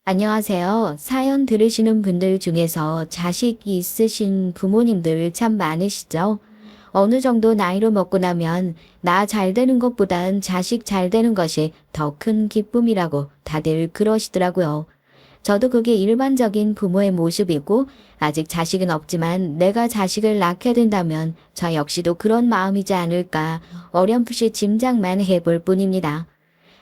안녕하세요. 사연 들으시는 분들 중에서 자식이 있으신 부모님들 참 많으시죠? 어느 정도 나이로 먹고 나면 나 잘 되는 것보단 자식 잘 되는 것이 더 큰 기쁨이라고 다들 그러시더라고요. 저도 그게 일반적인 부모의 모습이고 아직 자식은 없지만 내가 자식을 낳게 된다면 저 역시도 그런 마음이지 않을까 어렴풋이 짐작만 해볼 뿐입니다.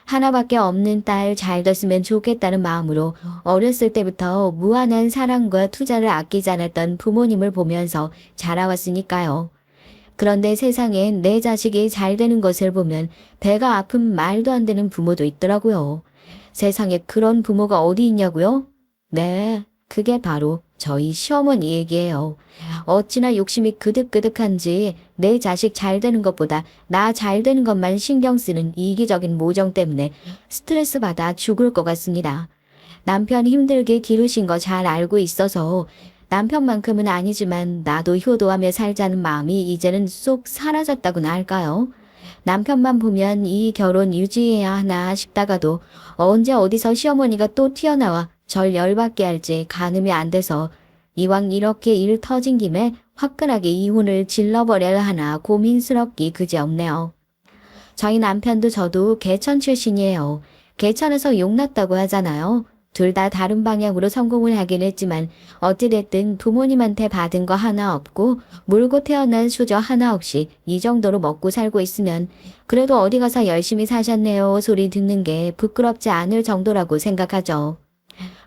하나밖에 없는 딸 잘 됐으면 좋겠다는 마음으로 어렸을 때부터 무한한 사랑과 투자를 아끼지 않았던 부모님을 보면서 자라왔으니까요. 그런데 세상엔 내 자식이 잘 되는 것을 보면 배가 아픈 말도 안 되는 부모도 있더라고요. 세상에 그런 부모가 어디 있냐고요? 네, 그게 바로 저희 시어머니 얘기예요. 어찌나 욕심이 그득그득한지 내 자식 잘 되는 것보다 나 잘 되는 것만 신경 쓰는 이기적인 모정 때문에 스트레스 받아 죽을 것 같습니다. 남편 힘들게 기르신 거 잘 알고 있어서 남편만큼은 아니지만 나도 효도하며 살자는 마음이 이제는 쏙 사라졌다고나 할까요? 남편만 보면 이 결혼 유지해야 하나 싶다가도 언제 어디서 시어머니가 또 튀어나와 절 열받게 할지 가늠이 안 돼서 이왕 이렇게 일 터진 김에 화끈하게 이혼을 질러버려야 하나 고민스럽기 그지없네요. 저희 남편도 저도 개천 출신이에요. 개천에서 용났다고 하잖아요. 둘 다 다른 방향으로 성공을 하긴 했지만 어찌됐든 부모님한테 받은 거 하나 없고 물고 태어난 수저 하나 없이 이 정도로 먹고 살고 있으면 그래도 어디 가서 열심히 사셨네요 소리 듣는 게 부끄럽지 않을 정도라고 생각하죠.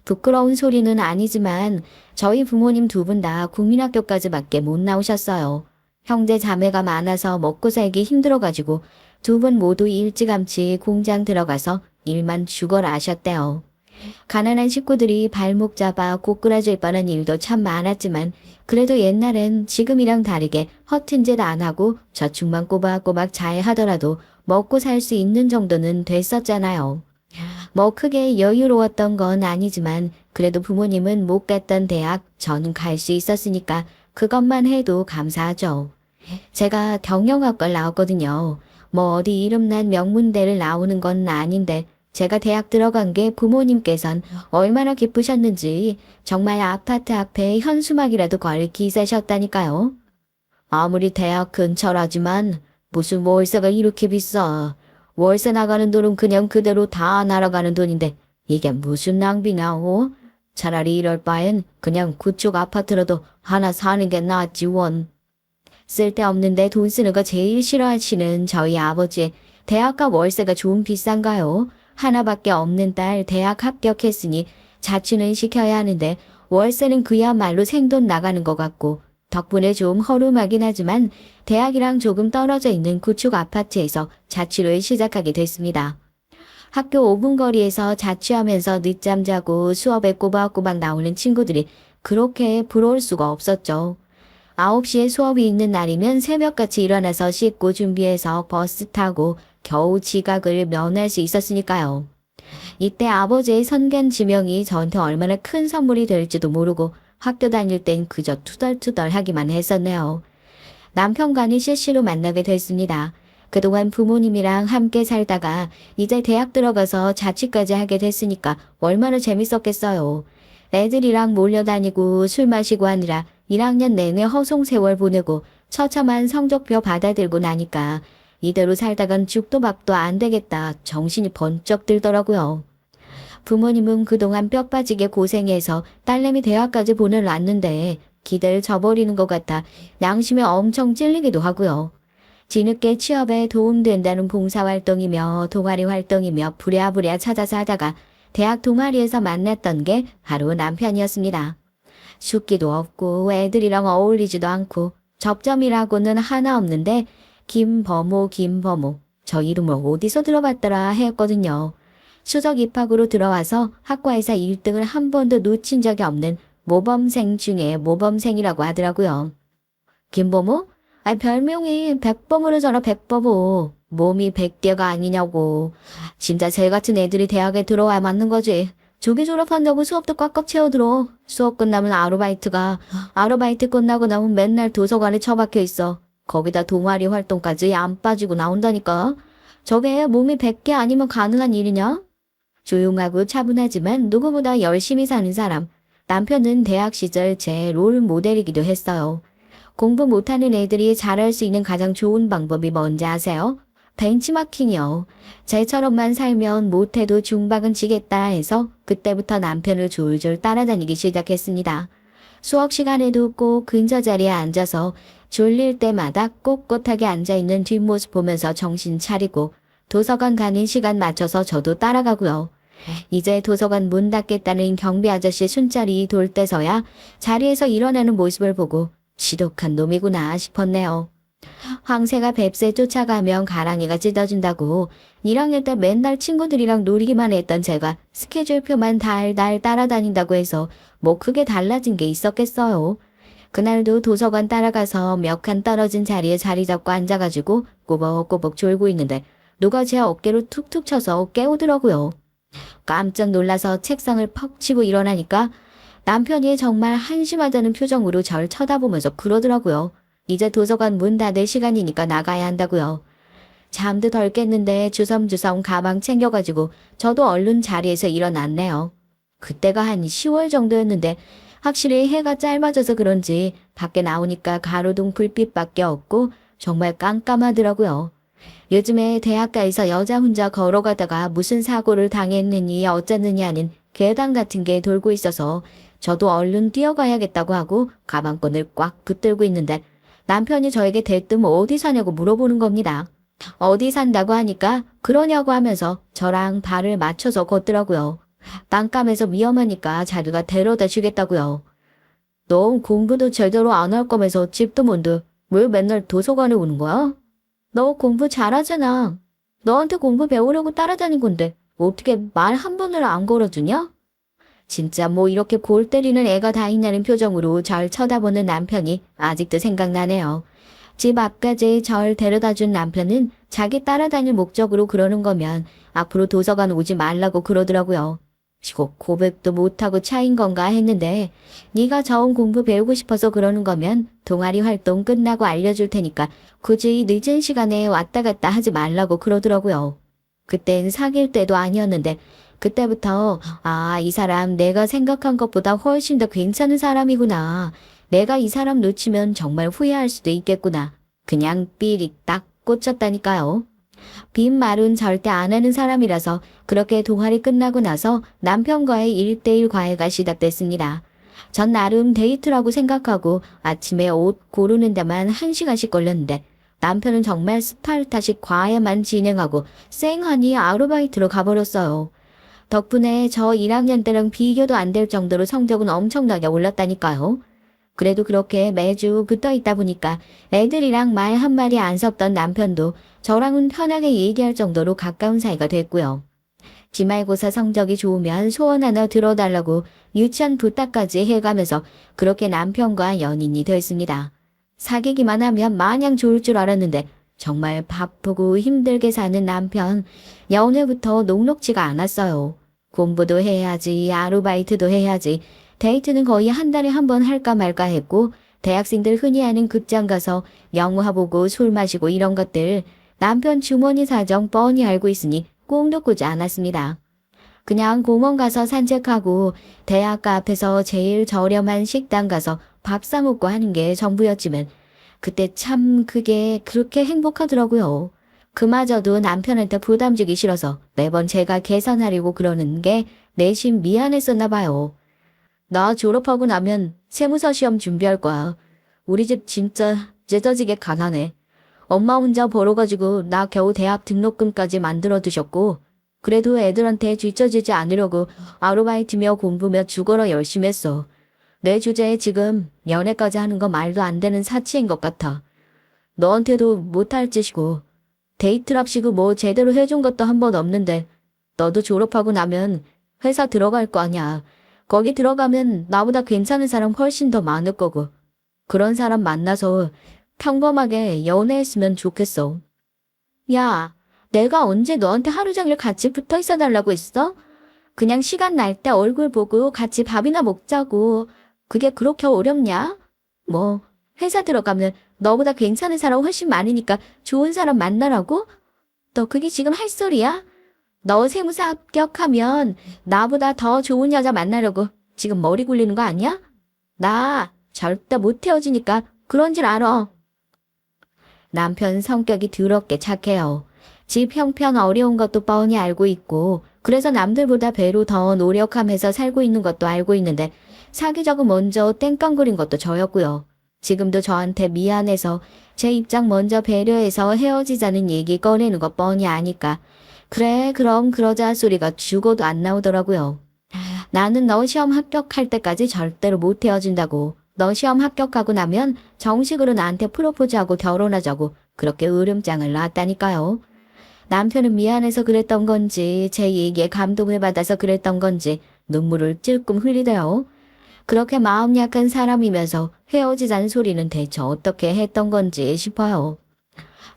부끄러운 소리는 아니지만 저희 부모님 두 분 다 국민학교까지밖에 못 나오셨어요. 형제 자매가 많아서 먹고 살기 힘들어가지고 두 분 모두 일찌감치 공장 들어가서 일만 죽어라 하셨대요. 가난한 식구들이 발목 잡아 고꾸라질 뻔한 일도 참 많았지만 그래도 옛날엔 지금이랑 다르게 허튼 짓 안 하고 저축만 꼬박꼬박 잘 하더라도 먹고 살 수 있는 정도는 됐었잖아요. 뭐 크게 여유로웠던 건 아니지만 그래도 부모님은 못 갔던 대학 저는 갈 수 있었으니까 그것만 해도 감사하죠. 제가 경영학과를 나왔거든요. 뭐 어디 이름난 명문대를 나오는 건 아닌데 제가 대학 들어간 게 부모님께선 얼마나 기쁘셨는지 정말 아파트 앞에 현수막이라도 걸 기세셨다니까요. 아무리 대학 근처라지만 무슨 월세가 이렇게 비싸. 월세 나가는 돈은 그냥 그대로 다 날아가는 돈인데 이게 무슨 낭비냐고? 차라리 이럴 바엔 그냥 그쪽 아파트라도 하나 사는 게 낫지 원. 쓸데없는데 돈 쓰는 거 제일 싫어하시는 저희 아버지 대학가 월세가 좀 비싼가요? 하나밖에 없는 딸 대학 합격했으니 자취는 시켜야 하는데 월세는 그야말로 생돈 나가는 것 같고 덕분에 좀 허름하긴 하지만 대학이랑 조금 떨어져 있는 구축 아파트에서 자취를 시작하게 됐습니다. 학교 5분 거리에서 자취하면서 늦잠 자고 수업에 꼬박꼬박 나오는 친구들이 그렇게 부러울 수가 없었죠. 9시에 수업이 있는 날이면 새벽같이 일어나서 씻고 준비해서 버스 타고 겨우 지각을 면할 수 있었으니까요. 이때 아버지의 선견 지명이 저한테 얼마나 큰 선물이 될지도 모르고 학교 다닐 땐 그저 투덜투덜 하기만 했었네요. 남편과는 실시로 만나게 됐습니다. 그동안 부모님이랑 함께 살다가 이제 대학 들어가서 자취까지 하게 됐으니까 얼마나 재밌었겠어요. 애들이랑 몰려다니고 술 마시고 하느라 1학년 내내 허송세월 보내고 처참한 성적표 받아들고 나니까 이대로 살다간 죽도 밥도 안 되겠다 정신이 번쩍 들더라고요. 부모님은 그동안 뼈 빠지게 고생해서 딸내미 대학까지 보내놨는데 기대를 저버리는 것 같아 양심에 엄청 찔리기도 하고요. 뒤늦게 취업에 도움된다는 봉사활동이며 동아리 활동이며 부랴부랴 찾아서 하다가 대학 동아리에서 만났던 게 바로 남편이었습니다. 숫기도 없고 애들이랑 어울리지도 않고 접점이라고는 하나 없는데 김버모 저 이름을 어디서 들어봤더라 했거든요. 수석 입학으로 들어와서 학과에서 1등을 한 번도 놓친 적이 없는 모범생 중에 모범생이라고 하더라고요. 김버모? 별명이 백범으로 전화 백범호. 몸이 백대가 아니냐고. 진짜 쟤 같은 애들이 대학에 들어와야 맞는 거지. 조기 졸업한다고 수업도 꽉꽉 채워들어. 수업 끝나면 아르바이트 끝나고 나면 맨날 도서관에 처박혀 있어. 거기다 동아리 활동까지 안 빠지고 나온다니까. 저게 몸이 100개 아니면 가능한 일이냐? 조용하고 차분하지만 누구보다 열심히 사는 사람. 남편은 대학 시절 제 롤 모델이기도 했어요. 공부 못하는 애들이 잘할 수 있는 가장 좋은 방법이 뭔지 아세요? 벤치마킹이요. 쟤처럼만 살면 못해도 중박은 지겠다 해서 그때부터 남편을 졸졸 따라다니기 시작했습니다. 수업 시간에도 꼭 근처 자리에 앉아서 졸릴 때마다 꼿꼿하게 앉아있는 뒷모습 보면서 정신 차리고 도서관 가는 시간 맞춰서 저도 따라가고요. 이제 도서관 문 닫겠다는 경비 아저씨 순찰이 돌 때서야 자리에서 일어나는 모습을 보고 지독한 놈이구나 싶었네요. 황새가 뱁새 쫓아가면 가랑이가 찢어진다고 1학년 때 맨날 친구들이랑 놀이기만 했던 제가 스케줄표만 달달 따라다닌다고 해서 뭐 크게 달라진 게 있었겠어요. 그날도 도서관 따라가서 몇 칸 떨어진 자리에 자리 잡고 앉아가지고 꼬벅꼬벅 졸고 있는데 누가 제 어깨로 툭툭 쳐서 깨우더라고요. 깜짝 놀라서 책상을 퍽 치고 일어나니까 남편이 정말 한심하다는 표정으로 절 쳐다보면서 그러더라고요. 이제 도서관 문 닫을 시간이니까 나가야 한다고요. 잠도 덜 깼는데 주섬주섬 가방 챙겨가지고 저도 얼른 자리에서 일어났네요. 그때가 한 10월 정도였는데 확실히 해가 짧아져서 그런지 밖에 나오니까 가로등 불빛밖에 없고 정말 깜깜하더라고요. 요즘에 대학가에서 여자 혼자 걸어가다가 무슨 사고를 당했느니 어쩌느냐는 괴담 같은 게 돌고 있어서 저도 얼른 뛰어가야겠다고 하고 가방끈을 꽉 붙들고 있는데 남편이 저에게 대뜸 어디 사냐고 물어보는 겁니다. 어디 산다고 하니까 그러냐고 하면서 저랑 발을 맞춰서 걷더라고요. 깜깜해서 위험하니까 자기가 데려다 주겠다고요. 너 공부도 제대로 안 할 거면서 집도 뭔데 왜 맨날 도서관에 오는 거야? 너 공부 잘하잖아. 너한테 공부 배우려고 따라다닌 건데 어떻게 말 한 번을 안 걸어주냐? 진짜 뭐 이렇게 골 때리는 애가 다 있냐는 표정으로 절 쳐다보는 남편이 아직도 생각나네요. 집 앞까지 절 데려다준 남편은 자기 따라다닐 목적으로 그러는 거면 앞으로 도서관 오지 말라고 그러더라고요. 고백도 못하고 차인 건가 했는데 네가 저온 공부 배우고 싶어서 그러는 거면 동아리 활동 끝나고 알려줄 테니까 굳이 늦은 시간에 왔다 갔다 하지 말라고 그러더라고요. 그땐 사귈 때도 아니었는데 그때부터 이 사람 내가 생각한 것보다 훨씬 더 괜찮은 사람이구나. 내가 이 사람 놓치면 정말 후회할 수도 있겠구나. 그냥 삐릭 딱 꽂혔다니까요. 빈말은 절대 안 하는 사람이라서 그렇게 동아리 끝나고 나서 남편과의 1대1 과외가 시작됐습니다. 전 나름 데이트라고 생각하고 아침에 옷 고르는 데만 1시간씩 걸렸는데 남편은 정말 스파르타식 과외만 진행하고 쌩하니 아르바이트로 가버렸어요. 덕분에 저 1학년 때랑 비교도 안 될 정도로 성적은 엄청나게 올랐다니까요. 그래도 그렇게 매주 붙어 있다 보니까 애들이랑 말 한마디 안 섞던 남편도 저랑은 편하게 얘기할 정도로 가까운 사이가 됐고요. 기말고사 성적이 좋으면 소원 하나 들어달라고 유치원 부탁까지 해가면서 그렇게 남편과 연인이 됐습니다. 사귀기만 하면 마냥 좋을 줄 알았는데 정말 바쁘고 힘들게 사는 남편, 연애부터 녹록지가 않았어요. 공부도 해야지, 아르바이트도 해야지, 데이트는 거의 한 달에 한 번 할까 말까 했고 대학생들 흔히 하는 극장 가서 영화 보고 술 마시고 이런 것들 남편 주머니 사정 뻔히 알고 있으니 꿈도 꾸지 않았습니다. 그냥 공원 가서 산책하고 대학가 앞에서 제일 저렴한 식당 가서 밥 사 먹고 하는 게 전부였지만 그때 참 그게 그렇게 행복하더라고요. 그마저도 남편한테 부담 주기 싫어서 매번 제가 계산하려고 그러는 게 내심 미안했었나 봐요. 나 졸업하고 나면 세무사 시험 준비할 거야. 우리 집 진짜 찢어지게 가난해. 엄마 혼자 벌어가지고 나 겨우 대학 등록금까지 만들어 두셨고 그래도 애들한테 뒤처지지 않으려고 아르바이트며 공부며 죽어라 열심히 했어. 내 주제에 지금 연애까지 하는 거 말도 안 되는 사치인 것 같아. 너한테도 못할 짓이고 데이트랍시고 뭐 제대로 해준 것도 한 번 없는데 너도 졸업하고 나면 회사 들어갈 거 아니야. 거기 들어가면 나보다 괜찮은 사람 훨씬 더 많을 거고 그런 사람 만나서 평범하게 연애했으면 좋겠어. 야, 내가 언제 너한테 하루 종일 같이 붙어 있어 달라고 했어? 그냥 시간 날 때 얼굴 보고 같이 밥이나 먹자고. 그게 그렇게 어렵냐? 뭐 회사 들어가면 너보다 괜찮은 사람 훨씬 많으니까 좋은 사람 만나라고? 너 그게 지금 할 소리야? 너 세무사 합격하면 나보다 더 좋은 여자 만나려고 지금 머리 굴리는 거 아니야? 나 절대 못 헤어지니까 그런 줄 알아. 남편 성격이 더럽게 착해요. 집 형편 어려운 것도 뻔히 알고 있고 그래서 남들보다 배로 더 노력하면서 살고 있는 것도 알고 있는데 사기적으로 먼저 땡깡거린 것도 저였고요. 지금도 저한테 미안해서 제 입장 먼저 배려해서 헤어지자는 얘기 꺼내는 것 뻔히 아니까 그래 그럼 그러자 소리가 죽어도 안 나오더라고요. 나는 너 시험 합격할 때까지 절대로 못 헤어진다고. 너 시험 합격하고 나면 정식으로 나한테 프로포즈하고 결혼하자고 그렇게 으름장을 놨다니까요. 남편은 미안해서 그랬던 건지 제 얘기에 감동을 받아서 그랬던 건지 눈물을 찔끔 흘리대요. 그렇게 마음 약한 사람이면서 헤어지자는 소리는 대체 어떻게 했던 건지 싶어요.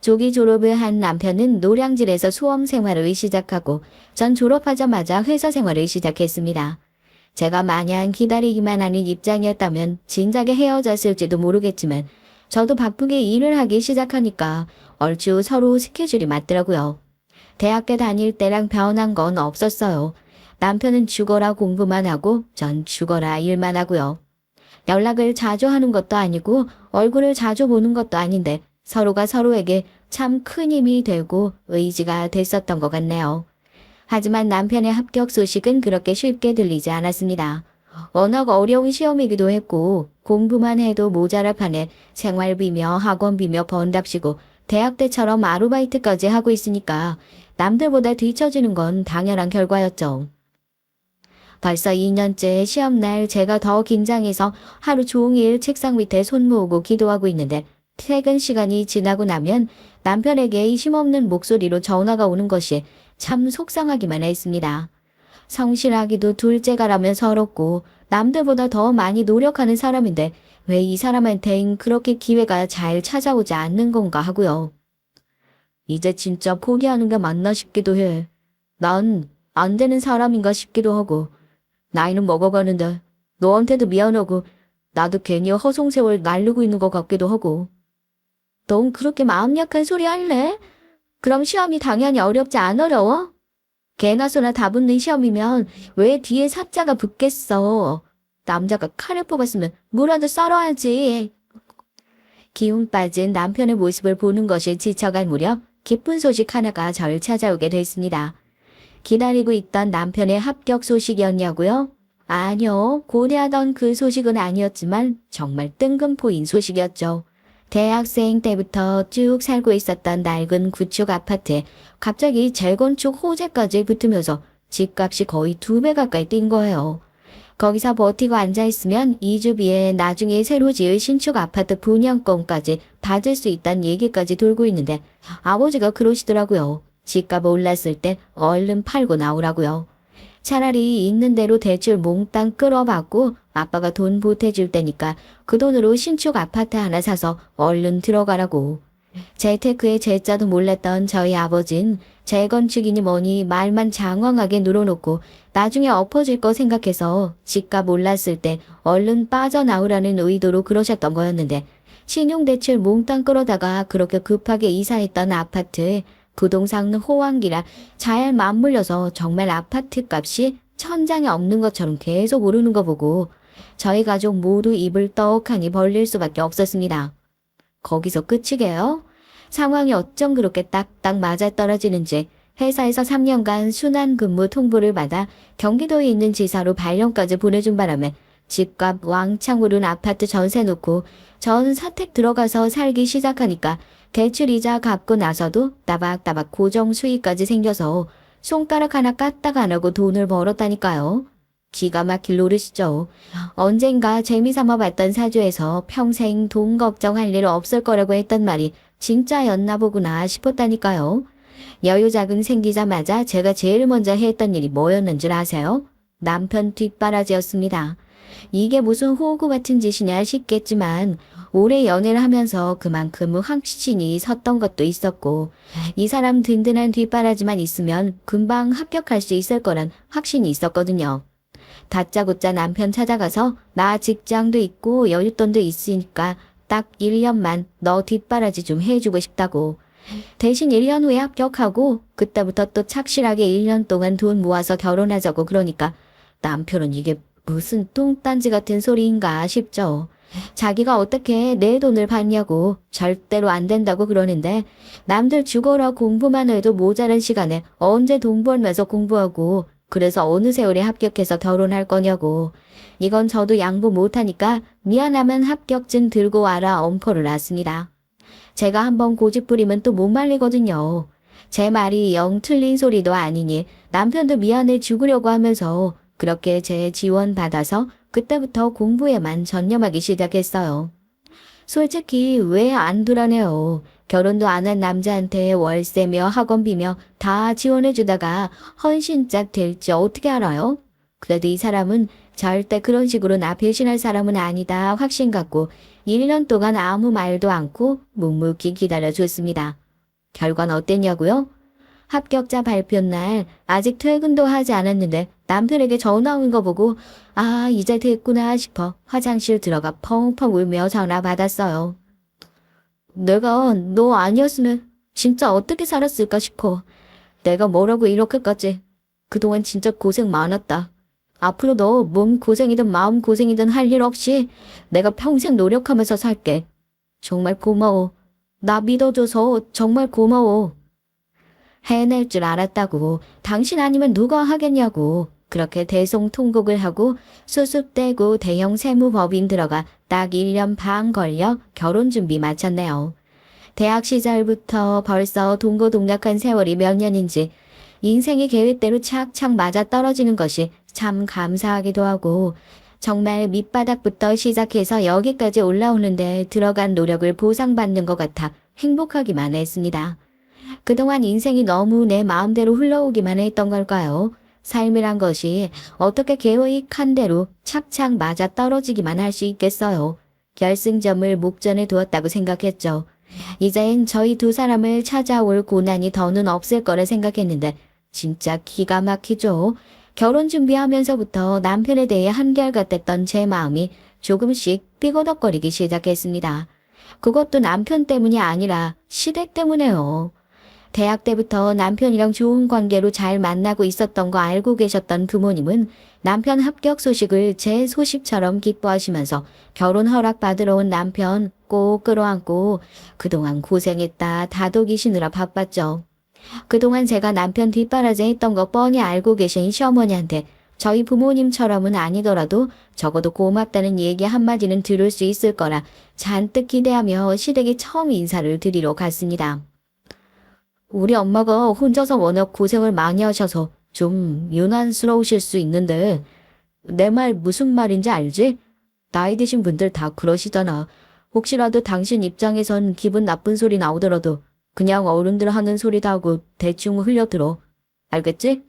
조기 졸업을 한 남편은 노량진에서 수험 생활을 시작하고 전 졸업하자마자 회사 생활을 시작했습니다. 제가 마냥 기다리기만 하는 입장이었다면 진작에 헤어졌을지도 모르겠지만 저도 바쁘게 일을 하기 시작하니까 얼추 서로 스케줄이 맞더라고요. 대학교 다닐 때랑 변한 건 없었어요. 남편은 죽어라 공부만 하고 전 죽어라 일만 하고요. 연락을 자주 하는 것도 아니고 얼굴을 자주 보는 것도 아닌데 서로가 서로에게 참 큰 힘이 되고 의지가 됐었던 것 같네요. 하지만 남편의 합격 소식은 그렇게 쉽게 들리지 않았습니다. 워낙 어려운 시험이기도 했고 공부만 해도 모자랄 판에 생활비며 학원비며 번답시고 대학 때처럼 아르바이트까지 하고 있으니까 남들보다 뒤처지는 건 당연한 결과였죠. 벌써 2년째 시험날 제가 더 긴장해서 하루 종일 책상 밑에 손 모으고 기도하고 있는데 퇴근 시간이 지나고 나면 남편에게 힘없는 목소리로 전화가 오는 것이 참 속상하기만 했습니다. 성실하기도 둘째가라면 서럽고 남들보다 더 많이 노력하는 사람인데 왜 이 사람한테는 그렇게 기회가 잘 찾아오지 않는 건가 하고요. 이제 진짜 포기하는 게 맞나 싶기도 해. 난 안 되는 사람인가 싶기도 하고 나이는 먹어가는데 너한테도 미안하고 나도 괜히 허송세월 날르고 있는 것 같기도 하고. 넌 그렇게 마음 약한 소리 할래? 그럼 시험이 당연히 어렵지 안 어려워? 개나 소나 다 붙는 시험이면 왜 뒤에 사자가 붙겠어? 남자가 칼을 뽑았으면 뭐라도 썰어야지. 기운 빠진 남편의 모습을 보는 것이 지쳐갈 무렵 기쁜 소식 하나가 저를 찾아오게 됐습니다. 기다리고 있던 남편의 합격 소식이었냐고요? 아니요, 고대하던 그 소식은 아니었지만 정말 뜬금포인 소식이었죠. 대학생 때부터 쭉 살고 있었던 낡은 구축 아파트에 갑자기 재건축 호재까지 붙으면서 집값이 거의 2배 가까이 뛴 거예요. 거기서 버티고 앉아있으면 2주비에 나중에 새로 지을 신축 아파트 분양권까지 받을 수 있다는 얘기까지 돌고 있는데 아버지가 그러시더라고요. 집값 올랐을 때 얼른 팔고 나오라고요. 차라리 있는 대로 대출 몽땅 끌어받고 아빠가 돈 보태줄 테니까 그 돈으로 신축 아파트 하나 사서 얼른 들어가라고. 재테크의 재자도 몰랐던 저희 아버진 재건축이니 뭐니 말만 장황하게 늘어놓고 나중에 엎어질 거 생각해서 집값 올랐을 때 얼른 빠져나오라는 의도로 그러셨던 거였는데 신용대출 몽땅 끌어다가 그렇게 급하게 이사했던 아파트에 부동산 호황기라 잘 맞물려서 정말 아파트 값이 천장에 없는 것처럼 계속 오르는 거 보고 저희 가족 모두 입을 떡하니 벌릴 수밖에 없었습니다. 거기서 끝이게요? 상황이 어쩜 그렇게 딱딱 맞아떨어지는지 회사에서 3년간 순환근무 통보를 받아 경기도에 있는 지사로 발령까지 보내준 바람에 집값 왕창 오른 아파트 전세 놓고 전 사택 들어가서 살기 시작하니까 대출이자 갚고 나서도 따박따박 고정 수익까지 생겨서 손가락 하나 까딱 안 하고 돈을 벌었다니까요. 기가 막힐 노릇이죠. 언젠가 재미삼아 봤던 사주에서 평생 돈 걱정할 일 없을 거라고 했던 말이 진짜였나 보구나 싶었다니까요. 여유 자금 생기자마자 제가 제일 먼저 했던 일이 뭐였는 줄 아세요? 남편 뒷바라지였습니다. 이게 무슨 호구 같은 짓이냐 싶겠지만 오래 연애를 하면서 그만큼 확신이 섰던 것도 있었고 이 사람 든든한 뒷바라지만 있으면 금방 합격할 수 있을 거란 확신이 있었거든요. 다짜고짜 남편 찾아가서 나 직장도 있고 여윳돈도 있으니까 딱 1년만 너 뒷바라지 좀 해주고 싶다고. 대신 1년 후에 합격하고 그때부터 또 착실하게 1년 동안 돈 모아서 결혼하자고 그러니까 남편은 이게 무슨 똥딴지 같은 소리인가 싶죠. 자기가 어떻게 내 돈을 받냐고 절대로 안 된다고 그러는데 남들 죽어라 공부만 해도 모자란 시간에 언제 돈 벌면서 공부하고 그래서 어느 세월에 합격해서 결혼할 거냐고. 이건 저도 양보 못하니까 미안하면 합격증 들고 와라 엄포를 놨습니다. 제가 한번 고집 부리면 또 못 말리거든요. 제 말이 영 틀린 소리도 아니니 남편도 미안해 죽으려고 하면서 그렇게 제 지원 받아서 그때부터 공부에만 전념하기 시작했어요. 솔직히 왜 안 돌아내요. 결혼도 안 한 남자한테 월세며 학원비며 다 지원해주다가 헌신짝 될지 어떻게 알아요? 그래도 이 사람은 절대 그런 식으로 나 배신할 사람은 아니다 확신 갖고 1년 동안 아무 말도 않고 묵묵히 기다려줬습니다. 결과는 어땠냐고요? 합격자 발표 날 아직 퇴근도 하지 않았는데 남편에게 전화 온 거 보고 아 이제 됐구나 싶어 화장실 들어가 펑펑 울며 전화 받았어요. 내가 너 아니었으면 진짜 어떻게 살았을까 싶어. 내가 뭐라고 이렇게까지. 그동안 진짜 고생 많았다. 앞으로 너 몸 고생이든 마음 고생이든 할 일 없이 내가 평생 노력하면서 살게. 정말 고마워. 나 믿어줘서 정말 고마워. 해낼 줄 알았다고. 당신 아니면 누가 하겠냐고. 그렇게 대성통곡을 하고 수습 떼고 대형 세무법인 들어가 딱 1년 반 걸려 결혼 준비 마쳤네요. 대학 시절부터 벌써 동고동락한 세월이 몇 년인지 인생이 계획대로 착착 맞아 떨어지는 것이 참 감사하기도 하고 정말 밑바닥부터 시작해서 여기까지 올라오는데 들어간 노력을 보상받는 것 같아 행복하기만 했습니다. 그동안 인생이 너무 내 마음대로 흘러오기만 했던 걸까요? 삶이란 것이 어떻게 계획한 대로 착착 맞아 떨어지기만 할 수 있겠어요. 결승점을 목전에 두었다고 생각했죠. 이젠 저희 두 사람을 찾아올 고난이 더는 없을 거라 생각했는데 진짜 기가 막히죠. 결혼 준비하면서부터 남편에 대해 한결같았던 제 마음이 조금씩 삐거덕거리기 시작했습니다. 그것도 남편 때문이 아니라 시댁 때문에요. 대학 때부터 남편이랑 좋은 관계로 잘 만나고 있었던 거 알고 계셨던 부모님은 남편 합격 소식을 제 소식처럼 기뻐하시면서 결혼 허락 받으러 온 남편 꼭 끌어안고 그동안 고생했다 다독이시느라 바빴죠. 그동안 제가 남편 뒷바라지 했던 거 뻔히 알고 계신 시어머니한테 저희 부모님처럼은 아니더라도 적어도 고맙다는 얘기 한마디는 들을 수 있을 거라 잔뜩 기대하며 시댁에 처음 인사를 드리러 갔습니다. 우리 엄마가 혼자서 워낙 고생을 많이 하셔서 좀 유난스러우실 수 있는데 내 말 무슨 말인지 알지? 나이 드신 분들 다 그러시잖아. 혹시라도 당신 입장에선 기분 나쁜 소리 나오더라도 그냥 어른들 하는 소리다 하고 대충 흘려들어. 알겠지?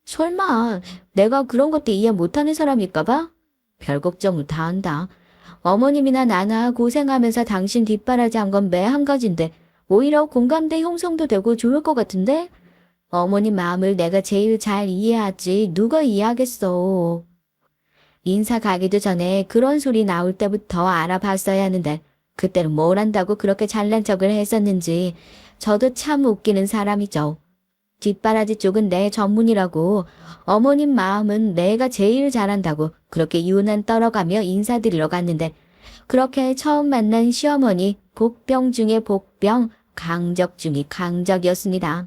설마 내가 그런 것도 이해 못하는 사람일까봐? 별 걱정을 다 한다. 어머님이나 나나 고생하면서 당신 뒷바라지 한 건 매 한 가지인데 오히려 공감대 형성도 되고 좋을 것 같은데? 어머님 마음을 내가 제일 잘 이해하지 누가 이해하겠어. 인사 가기도 전에 그런 소리 나올 때부터 알아봤어야 하는데 그때는 뭘 한다고 그렇게 잘난 척을 했었는지 저도 참 웃기는 사람이죠. 뒷바라지 쪽은 내 전문이라고 어머님 마음은 내가 제일 잘한다고 그렇게 유난 떨어가며 인사드리러 갔는데 그렇게 처음 만난 시어머니 복병 중에 복병 강적 중에 강적이었습니다.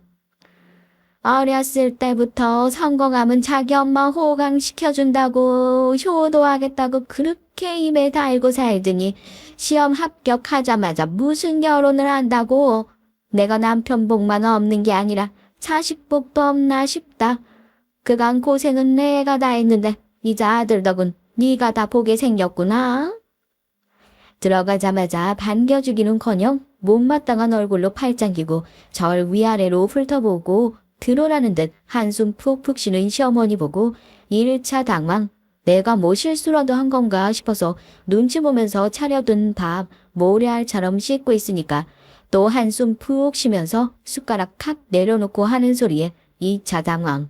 어렸을 때부터 성공하면 자기 엄마 호강시켜준다고 효도하겠다고 그렇게 입에 달고 살더니 시험 합격하자마자 무슨 결혼을 한다고. 내가 남편 복만 없는 게 아니라 자식 복도 없나 싶다. 그간 고생은 내가 다 했는데 이제 아들 덕은 네가 다 보게 생겼구나. 들어가자마자 반겨주기는커녕 못마땅한 얼굴로 팔짱 끼고 절 위아래로 훑어보고 들어라는 듯 한숨 푹푹 쉬는 시어머니 보고 1차 당황. 내가 뭐 실수라도 한 건가 싶어서 눈치 보면서 차려둔 밥 모래알처럼 씻고 있으니까 또 한숨 푹 쉬면서 숟가락 칵 내려놓고 하는 소리에 2차 당황.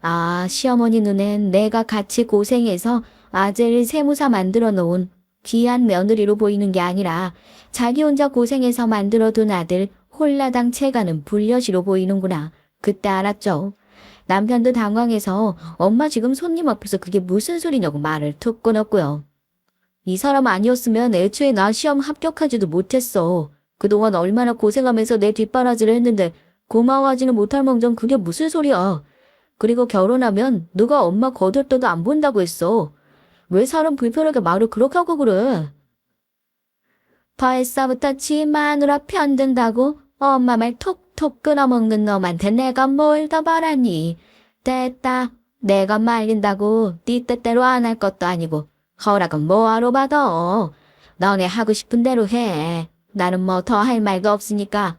아, 시어머니 눈엔 내가 같이 고생해서 아재를 세무사 만들어 놓은 귀한 며느리로 보이는 게 아니라 자기 혼자 고생해서 만들어둔 아들 홀라당 채가는 불려시로 보이는구나. 그때 알았죠. 남편도 당황해서 엄마 지금 손님 앞에서 그게 무슨 소리냐고 말을 툭 끊었고요. 이 사람 아니었으면 애초에 나 시험 합격하지도 못했어. 그동안 얼마나 고생하면서 내 뒷바라지를 했는데 고마워하지는 못할 망정 그게 무슨 소리야. 그리고 결혼하면 누가 엄마 거들떠도 안 본다고 했어. 왜 사람 불편하게 말을 그렇게 하고 그래. 벌써부터 지 마누라 편든다고 엄마 말 톡톡 끊어먹는 놈한테 내가 뭘 더 바라니. 됐다. 내가 말린다고 네 뜻대로 안 할 것도 아니고 허락은 뭐하러 받아. 너네 하고 싶은 대로 해. 나는 뭐 더 할 말도 없으니까.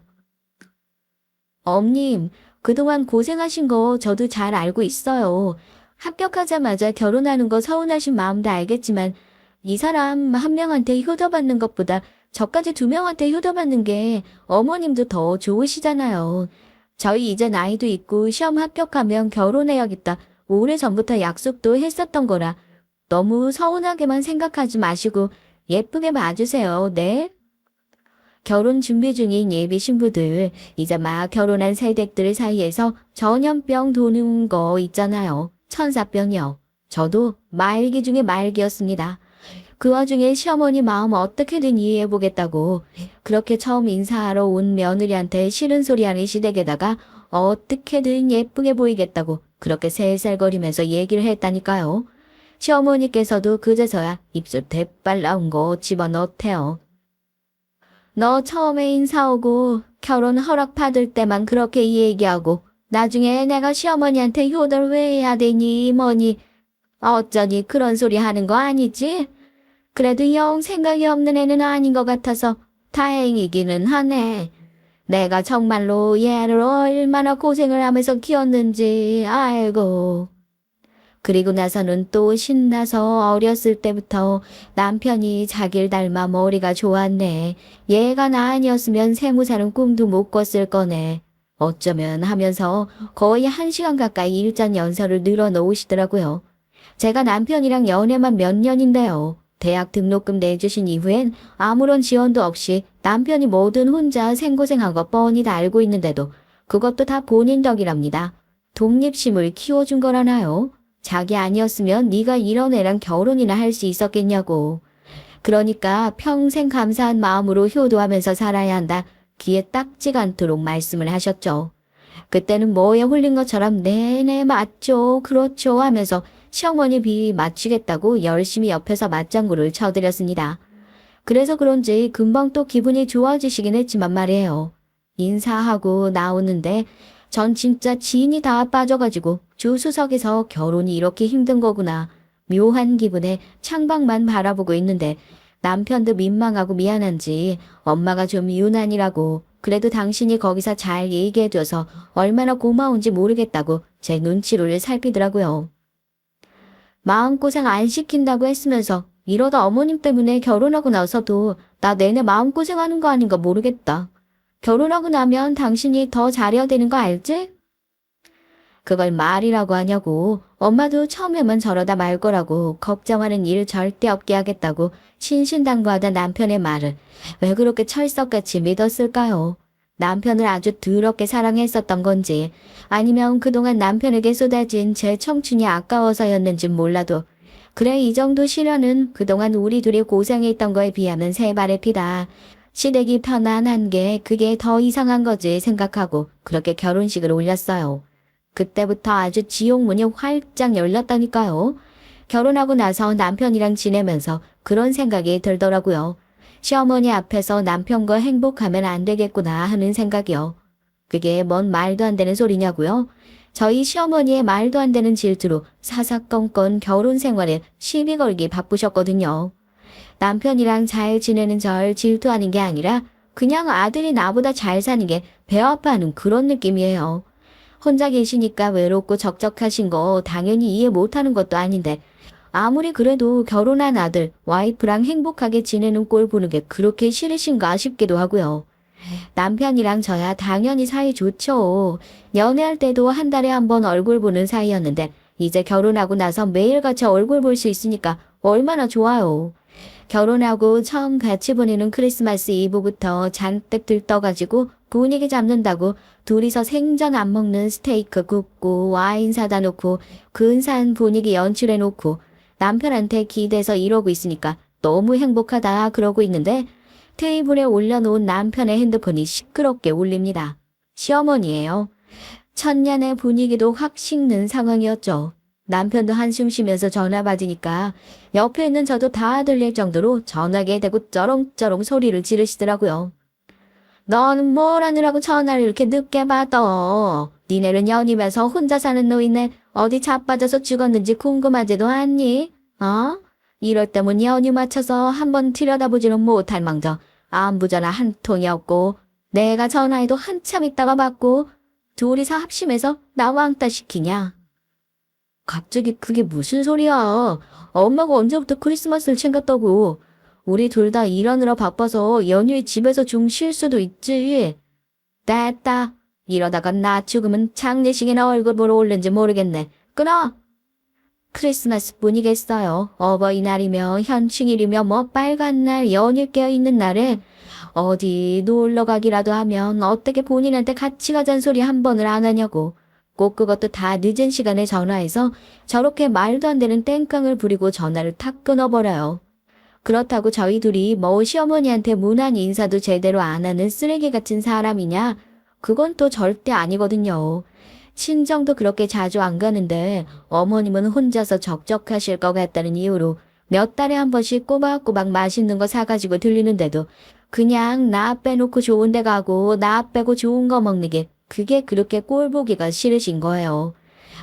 엄님, 그동안 고생하신 거 저도 잘 알고 있어요. 합격하자마자 결혼하는 거 서운하신 마음도 알겠지만 이 사람 한 명한테 효도받는 것보다 저까지 두 명한테 효도받는 게 어머님도 더 좋으시잖아요. 저희 이제 나이도 있고 시험 합격하면 결혼해야겠다. 오래전부터 약속도 했었던 거라 너무 서운하게만 생각하지 마시고 예쁘게 봐주세요. 네? 결혼 준비 중인 예비 신부들, 이제 막 결혼한 새댁들 사이에서 전염병 도는 거 있잖아요. 천사병이요. 저도 말기 중에 말기였습니다. 그 와중에 시어머니 마음 어떻게든 이해해보겠다고 그렇게 처음 인사하러 온 며느리한테 싫은 소리 하는 시댁에다가 어떻게든 예쁘게 보이겠다고 그렇게 살살거리면서 얘기를 했다니까요. 시어머니께서도 그제서야 입술 대빨 나온 거 집어넣대요. 너 처음에 인사 오고 결혼 허락 받을 때만 그렇게 얘기하고 나중에 내가 시어머니한테 효도를 왜 해야 되니 뭐니 어쩌니 그런 소리 하는 거 아니지? 그래도 영 생각이 없는 애는 아닌 것 같아서 다행이기는 하네. 내가 정말로 얘를 얼마나 고생을 하면서 키웠는지 알고. 그리고 나서는 또 신나서 어렸을 때부터 남편이 자기를 닮아 머리가 좋았네. 얘가 나 아니었으면 세무사는 꿈도 못 꿨을 거네. 어쩌면 하면서 거의 1시간 가까이 일전 연설을 늘어놓으시더라고요. 제가 남편이랑 연애만 몇 년인데요. 대학 등록금 내주신 이후엔 아무런 지원도 없이 남편이 뭐든 혼자 생고생한 거 뻔히 다 알고 있는데도 그것도 다 본인 덕이랍니다. 독립심을 키워준 거라나요? 자기 아니었으면 네가 이런 애랑 결혼이나 할 수 있었겠냐고. 그러니까 평생 감사한 마음으로 효도하면서 살아야 한다. 귀에 딱지가 않도록 말씀을 하셨죠. 그때는 뭐에 홀린 것처럼 네네 맞죠 그렇죠 하면서 시어머니 비위 맞추겠다고 열심히 옆에서 맞장구를 쳐드렸습니다. 그래서 그런지 금방 또 기분이 좋아지시긴 했지만 말이에요. 인사하고 나오는데 전 진짜 진이 다 빠져가지고 조수석에서 결혼이 이렇게 힘든 거구나. 묘한 기분에 창밖만 바라보고 있는데 남편도 민망하고 미안한지 엄마가 좀 유난이라고 그래도 당신이 거기서 잘 얘기해줘서 얼마나 고마운지 모르겠다고 제 눈치를 살피더라고요. 마음고생 안 시킨다고 했으면서 이러다 어머님 때문에 결혼하고 나서도 나 내내 마음고생하는 거 아닌가 모르겠다. 결혼하고 나면 당신이 더 잘해야 되는 거 알지? 그걸 말이라고 하냐고. 엄마도 처음에만 저러다 말 거라고 걱정하는 일 절대 없게 하겠다고 신신당부하던 남편의 말을 왜 그렇게 철석같이 믿었을까요? 남편을 아주 더럽게 사랑했었던 건지 아니면 그동안 남편에게 쏟아진 제 청춘이 아까워서였는지 몰라도 그래 이 정도 시련은 그동안 우리 둘이 고생했던 거에 비하면 세 발의 피다. 시댁이 편안한 게 그게 더 이상한 거지 생각하고 그렇게 결혼식을 올렸어요. 그때부터 아주 지옥문이 활짝 열렸다니까요. 결혼하고 나서 남편이랑 지내면서 그런 생각이 들더라고요. 시어머니 앞에서 남편과 행복하면 안 되겠구나 하는 생각이요. 그게 뭔 말도 안 되는 소리냐고요? 저희 시어머니의 말도 안 되는 질투로 사사건건 결혼 생활에 시비 걸기 바쁘셨거든요. 남편이랑 잘 지내는 절 질투하는 게 아니라 그냥 아들이 나보다 잘 사는 게 배 아파하는 그런 느낌이에요. 혼자 계시니까 외롭고 적적하신 거 당연히 이해 못하는 것도 아닌데 아무리 그래도 결혼한 아들, 와이프랑 행복하게 지내는 꼴 보는 게 그렇게 싫으신가 싶기도 하고요. 남편이랑 저야 당연히 사이 좋죠. 연애할 때도 한 달에 한 번 얼굴 보는 사이였는데 이제 결혼하고 나서 매일같이 얼굴 볼 수 있으니까 얼마나 좋아요. 결혼하고 처음 같이 보내는 크리스마스 이브부터 잔뜩 들떠가지고 분위기 잡는다고 둘이서 생전 안 먹는 스테이크 굽고 와인 사다 놓고 근사한 분위기 연출해 놓고 남편한테 기대서 이러고 있으니까 너무 행복하다 그러고 있는데 테이블에 올려놓은 남편의 핸드폰이 시끄럽게 울립니다. 시어머니예요. 천년의 분위기도 확 식는 상황이었죠. 남편도 한숨 쉬면서 전화 받으니까 옆에 있는 저도 다 들릴 정도로 전화기에 대고 쩌렁쩌렁 소리를 지르시더라고요. 너는 뭘 하느라고 전화를 이렇게 늦게 받아. 니네는 연이면서 혼자 사는 노인네 어디 자빠져서 죽었는지 궁금하지도 않니? 어? 이럴 때면 연유 맞춰서 한번 들여다보지는 못할 망정 안부전화 한 통이 없고 내가 전화해도 한참 있다가 받고 둘이서 합심해서 나 왕따 시키냐? 갑자기 그게 무슨 소리야? 엄마가 언제부터 크리스마스를 챙겼다고? 우리 둘 다 일하느라 바빠서 연휴에 집에서 좀 쉴 수도 있지. 됐다. 이러다가 나 죽으면 장례식이나 얼굴 보러 올는지 모르겠네. 끊어. 크리스마스 분이겠어요. 어버이날이며 현충일이며 뭐 빨간 날 연휴 껴있는 날에 어디 놀러 가기라도 하면 어떻게 본인한테 같이 가자는 소리 한 번을 안 하냐고. 꼭 그것도 다 늦은 시간에 전화해서 저렇게 말도 안 되는 땡깡을 부리고 전화를 탁 끊어버려요. 그렇다고 저희 둘이 뭐 시어머니한테 무난 인사도 제대로 안 하는 쓰레기 같은 사람이냐? 그건 또 절대 아니거든요. 친정도 그렇게 자주 안 가는데 어머님은 혼자서 적적하실 것 같다는 이유로 몇 달에 한 번씩 꼬박꼬박 맛있는 거 사가지고 들리는데도 그냥 나 빼놓고 좋은 데 가고 나 빼고 좋은 거 먹는 게 그게 그렇게 꼴보기가 싫으신 거예요.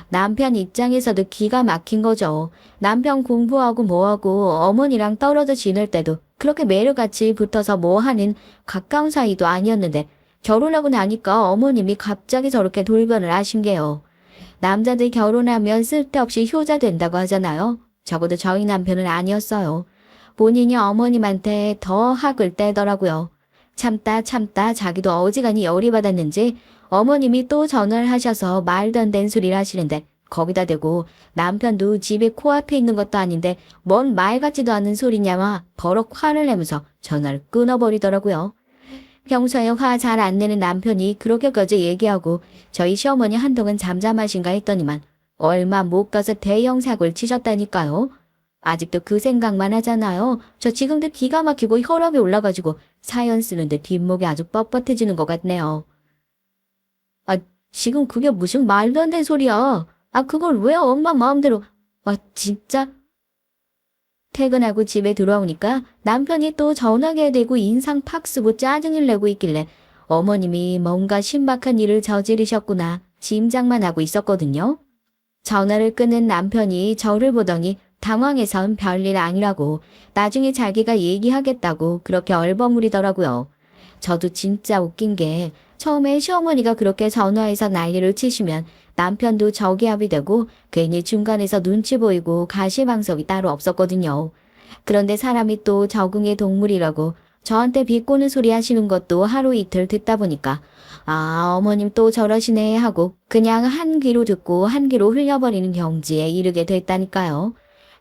남편 입장에서도 기가 막힌 거죠. 남편 공부하고 뭐하고 어머니랑 떨어져 지낼 때도 그렇게 매일같이 붙어서 뭐하는 가까운 사이도 아니었는데 결혼하고 나니까 어머님이 갑자기 저렇게 돌변을 하신 게요. 남자들 결혼하면 쓸데없이 효자 된다고 하잖아요. 적어도 저희 남편은 아니었어요. 본인이 어머님한테 더 학을 떼더라고요. 참다 자기도 어지간히 열이 받았는지 어머님이 또 전화를 하셔서 말도 안 되는 소리를 하시는데 거기다 대고 남편도 집에 코앞에 있는 것도 아닌데 뭔 말 같지도 않은 소리냐마 버럭 화를 내면서 전화를 끊어버리더라고요. 평소에 화 잘 안 내는 남편이 그렇게까지 얘기하고 저희 시어머니 한동안 잠잠하신가 했더니만 얼마 못 가서 대형 사고를 치셨다니까요. 아직도 그 생각만 하잖아요. 저 지금도 기가 막히고 혈압이 올라가지고 사연 쓰는데 뒷목이 아주 뻣뻣해지는 것 같네요. 아, 지금 그게 무슨 말도 안 되는 소리야. 아, 그걸 왜 엄마 마음대로. 아, 진짜. 퇴근하고 집에 들어오니까 남편이 또 전화기에 대고 인상 팍 쓰고 짜증을 내고 있길래 어머님이 뭔가 신박한 일을 저지르셨구나 짐작만 하고 있었거든요. 전화를 끊은 남편이 저를 보더니 당황해선 별일 아니라고 나중에 자기가 얘기하겠다고 그렇게 얼버무리더라고요. 저도 진짜 웃긴 게 처음에 시어머니가 그렇게 전화해서 난리를 치시면 남편도 저기압이 되고 괜히 중간에서 눈치 보이고 가시방석이 따로 없었거든요. 그런데 사람이 또 적응의 동물이라고 저한테 비꼬는 소리 하시는 것도 하루 이틀 듣다 보니까 아 어머님 또 저러시네 하고 그냥 한 귀로 듣고 한 귀로 흘려버리는 경지에 이르게 됐다니까요.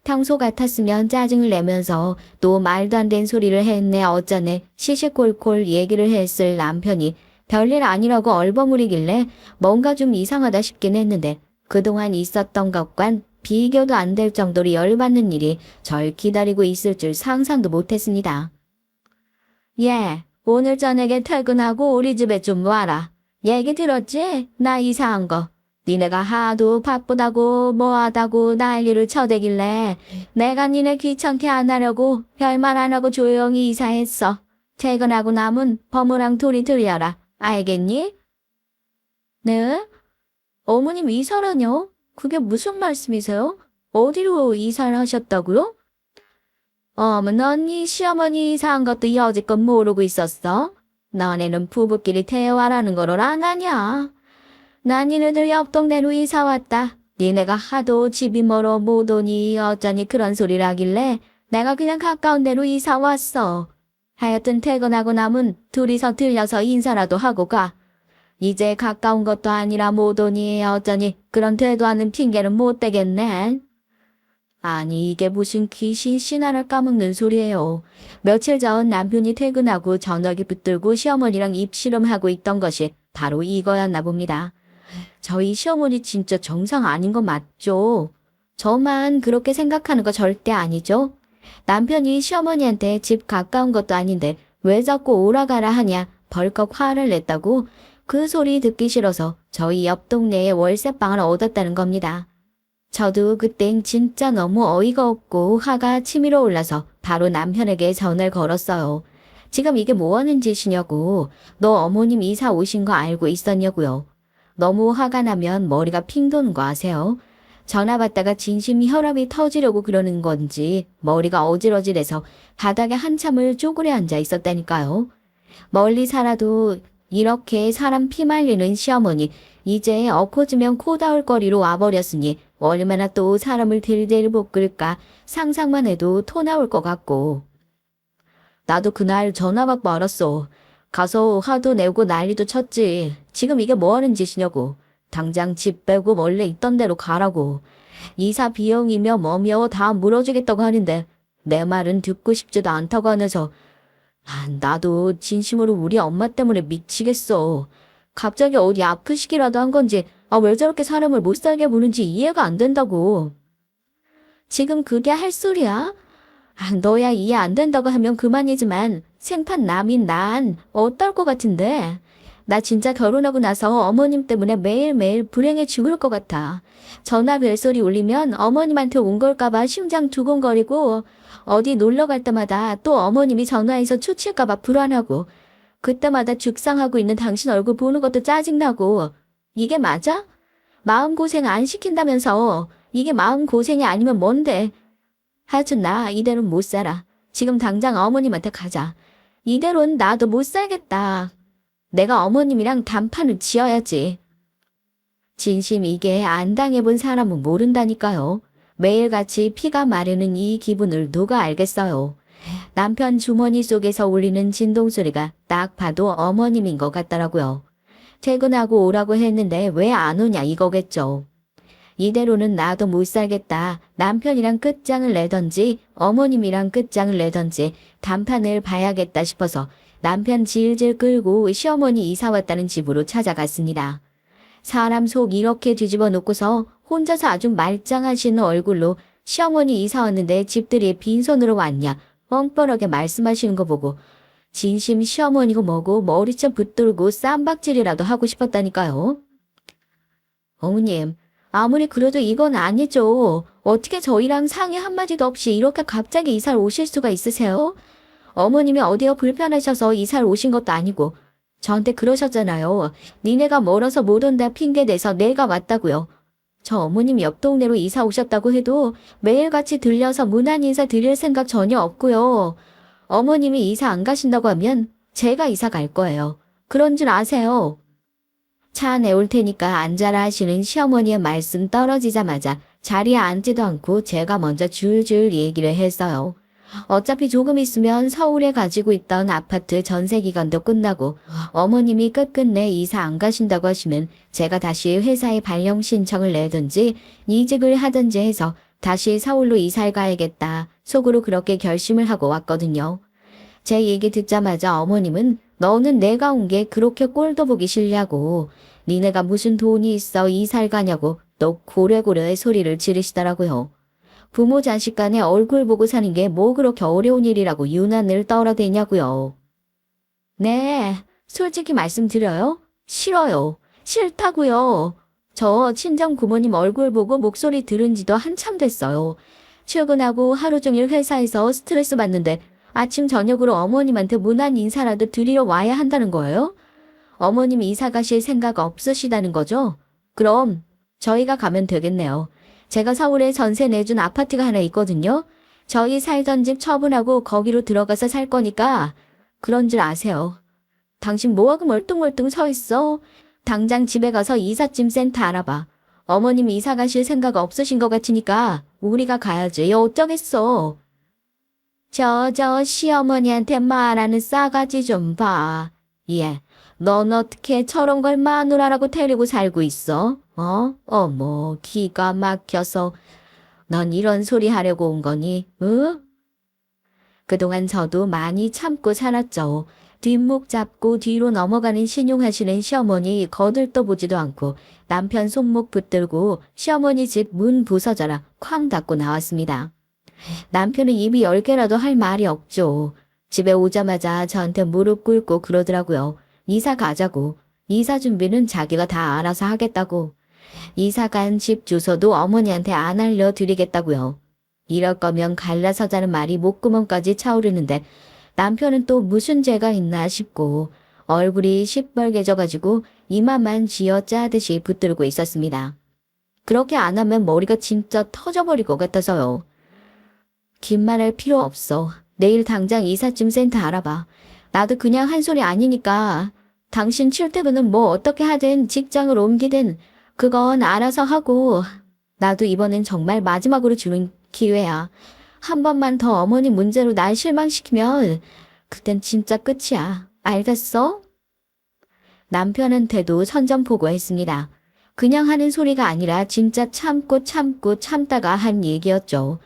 평소 같았으면 짜증을 내면서 또 말도 안 되는 소리를 했네 어쩌네 시시콜콜 얘기를 했을 남편이 별일 아니라고 얼버무리길래 뭔가 좀 이상하다 싶긴 했는데 그동안 있었던 것과는 비교도 안 될 정도로 열받는 일이 절 기다리고 있을 줄 상상도 못했습니다. 예, 오늘 저녁에 퇴근하고 우리 집에 좀 와라. 얘기 들었지? 나 이사한 거. 니네가 하도 바쁘다고 뭐하다고 난리를 쳐대길래 내가 니네 귀찮게 안 하려고 별말 안 하고 조용히 이사했어. 퇴근하고 남은 버무랑 둘이 들려라. 알겠니? 네? 어머님 이사라뇨? 그게 무슨 말씀이세요? 어디로 이사를 하셨다고요? 언니 시어머니 이사한 것도 여지껏 모르고 있었어? 너네는 부부끼리 대화라는 거를 안 하냐? 난 니네들 옆 동네로 이사 왔다. 니네가 하도 집이 멀어 못 오니 어쩌니 그런 소리를 하길래 내가 그냥 가까운 데로 이사 왔어. 하여튼 퇴근하고 남은 둘이서 들려서 인사라도 하고 가. 이제 가까운 것도 아니라 못 오니 어쩌니 그런 되도 않는 핑계는 못 대겠네. 아니, 이게 무슨 귀신 신화를 까먹는 소리예요. 며칠 전 남편이 퇴근하고 전화기 붙들고 시어머니랑 입씨름하고 있던 것이 바로 이거였나 봅니다. 저희 시어머니 진짜 정상 아닌 거 맞죠? 저만 그렇게 생각하는 거 절대 아니죠? 남편이 시어머니한테 집 가까운 것도 아닌데 왜 자꾸 오라가라 하냐 벌컥 화를 냈다고 그 소리 듣기 싫어서 저희 옆 동네에 월세방을 얻었다는 겁니다. 저도 그땐 진짜 너무 어이가 없고 화가 치밀어 올라서 바로 남편에게 전화를 걸었어요. 지금 이게 뭐 하는 짓이냐고. 너 어머님 이사 오신 거 알고 있었냐고요. 너무 화가 나면 머리가 핑 도는 거 아세요? 전화 받다가 진심이 혈압이 터지려고 그러는 건지 머리가 어질어질해서 바닥에 한참을 쪼그려 앉아 있었다니까요. 멀리 살아도 이렇게 사람 피 말리는 시어머니 이제 엎어지면 코 닿을 거리로 와버렸으니 얼마나 또 사람을 들들 볶을까 상상만 해도 토 나올 것 같고. 나도 그날 전화 받고 알았어. 가서 화도 내고 난리도 쳤지. 지금 이게 뭐 하는 짓이냐고. 당장 집 빼고 원래 있던 데로 가라고. 이사 비용이며 뭐며 다 물어주겠다고 하는데 내 말은 듣고 싶지도 않다고 하면서 나도 진심으로 우리 엄마 때문에 미치겠어. 갑자기 어디 아프시기라도 한 건지 왜 저렇게 사람을 못 살게 보는지 이해가 안 된다고. 지금 그게 할 소리야? 너야 이해 안 된다고 하면 그만이지만 생판 남인 난 어떨 것 같은데. 나 진짜 결혼하고 나서 어머님 때문에 매일매일 불행해 죽을 것 같아. 전화 벨소리 울리면 어머님한테 온 걸까봐 심장 두근거리고 어디 놀러 갈 때마다 또 어머님이 전화해서 초칠까봐 불안하고 그때마다 죽상하고 있는 당신 얼굴 보는 것도 짜증나고. 이게 맞아? 마음고생 안 시킨다면서. 이게 마음고생이 아니면 뭔데? 하여튼 나 이대로는 못 살아. 지금 당장 어머님한테 가자. 이대로는 나도 못 살겠다. 내가 어머님이랑 단판을 지어야지. 진심 이게 안 당해본 사람은 모른다니까요. 매일같이 피가 마르는 이 기분을 누가 알겠어요. 남편 주머니 속에서 울리는 진동소리가 딱 봐도 어머님인 것 같더라고요. 퇴근하고 오라고 했는데 왜 안 오냐 이거겠죠. 이대로는 나도 못 살겠다. 남편이랑 끝장을 내던지 어머님이랑 끝장을 내던지 단판을 봐야겠다 싶어서 남편 질질 끌고 시어머니 이사 왔다는 집으로 찾아갔습니다. 사람 속 이렇게 뒤집어 놓고서 혼자서 아주 말짱하시는 얼굴로 시어머니 이사 왔는데 집들이 빈손으로 왔냐 뻥뻔하게 말씀하시는 거 보고 진심 시어머니고 뭐고 머리채 붙들고 쌈박질이라도 하고 싶었다니까요. 어머님, 아무리 그래도 이건 아니죠. 어떻게 저희랑 상의 한마디도 없이 이렇게 갑자기 이사를 오실 수가 있으세요? 어머님이 어디어 불편하셔서 이사를 오신 것도 아니고 저한테 그러셨잖아요. 니네가 멀어서 못 온다 핑계대서 내가 왔다고요. 저 어머님 옆 동네로 이사 오셨다고 해도 매일같이 들려서 문안 인사 드릴 생각 전혀 없고요. 어머님이 이사 안 가신다고 하면 제가 이사 갈 거예요. 그런 줄 아세요. 차 내올 테니까 앉아라 하시는 시어머니의 말씀 떨어지자마자 자리에 앉지도 않고 제가 먼저 줄줄 얘기를 했어요. 어차피 조금 있으면 서울에 가지고 있던 아파트 전세 기간도 끝나고 어머님이 끝끝내 이사 안 가신다고 하시면 제가 다시 회사에 발령 신청을 내든지 이직을 하든지 해서 다시 서울로 이사를 가야겠다. 속으로 그렇게 결심을 하고 왔거든요. 제 얘기 듣자마자 어머님은 너는 내가 온 게 그렇게 꼴도 보기 싫냐고. 니네가 무슨 돈이 있어 이사를 가냐고 또 고래고래 소리를 지르시더라고요. 부모 자식 간에 얼굴 보고 사는 게 뭐 그렇게 어려운 일이라고 유난을 떨어대냐고요. 네, 솔직히 말씀드려요. 싫어요. 싫다고요. 저 친정 부모님 얼굴 보고 목소리 들은 지도 한참 됐어요. 출근하고 하루 종일 회사에서 스트레스 받는데 아침 저녁으로 어머님한테 문안 인사라도 드리러 와야 한다는 거예요? 어머님 이사 가실 생각 없으시다는 거죠? 그럼 저희가 가면 되겠네요. 제가 서울에 전세 내준 아파트가 하나 있거든요. 저희 살던 집 처분하고 거기로 들어가서 살 거니까 그런 줄 아세요. 당신 뭐하고 멀뚱멀뚱 서 있어? 당장 집에 가서 이삿짐 센터 알아봐. 어머님 이사 가실 생각 없으신 것 같으니까 우리가 가야지. 어쩌겠어. 저 시어머니한테 말하는 싸가지 좀 봐. 예, 넌 어떻게 저런 걸 마누라라고 데리고 살고 있어? 어머, 기가 막혀서. 넌 이런 소리 하려고 온 거니? 응? 그동안 저도 많이 참고 살았죠. 뒷목 잡고 뒤로 넘어가는 신용하시는 시어머니 거들떠보지도 않고 남편 손목 붙들고 시어머니 집 문 부서져라 쾅 닫고 나왔습니다. 남편은 입이 10개라도 할 말이 없죠. 집에 오자마자 저한테 무릎 꿇고 그러더라고요. 이사 가자고. 이사 준비는 자기가 다 알아서 하겠다고. 이사 간 집 주소도 어머니한테 안 알려드리겠다고요. 이럴 거면 갈라서자는 말이 목구멍까지 차오르는데 남편은 또 무슨 죄가 있나 싶고 얼굴이 시뻘개져가지고 이마만 쥐어짜듯이 붙들고 있었습니다. 그렇게 안 하면 머리가 진짜 터져버릴 것 같아서요. 긴 말 할 필요 없어. 내일 당장 이삿짐 센터 알아봐. 나도 그냥 한 소리 아니니까 당신 출퇴근은 뭐 어떻게 하든 직장을 옮기든 그건 알아서 하고 나도 이번엔 정말 마지막으로 주는 기회야. 한 번만 더 어머니 문제로 날 실망시키면 그땐 진짜 끝이야. 알겠어? 남편한테도 선전포고했습니다. 그냥 하는 소리가 아니라 진짜 참고 참다가 한 얘기였죠.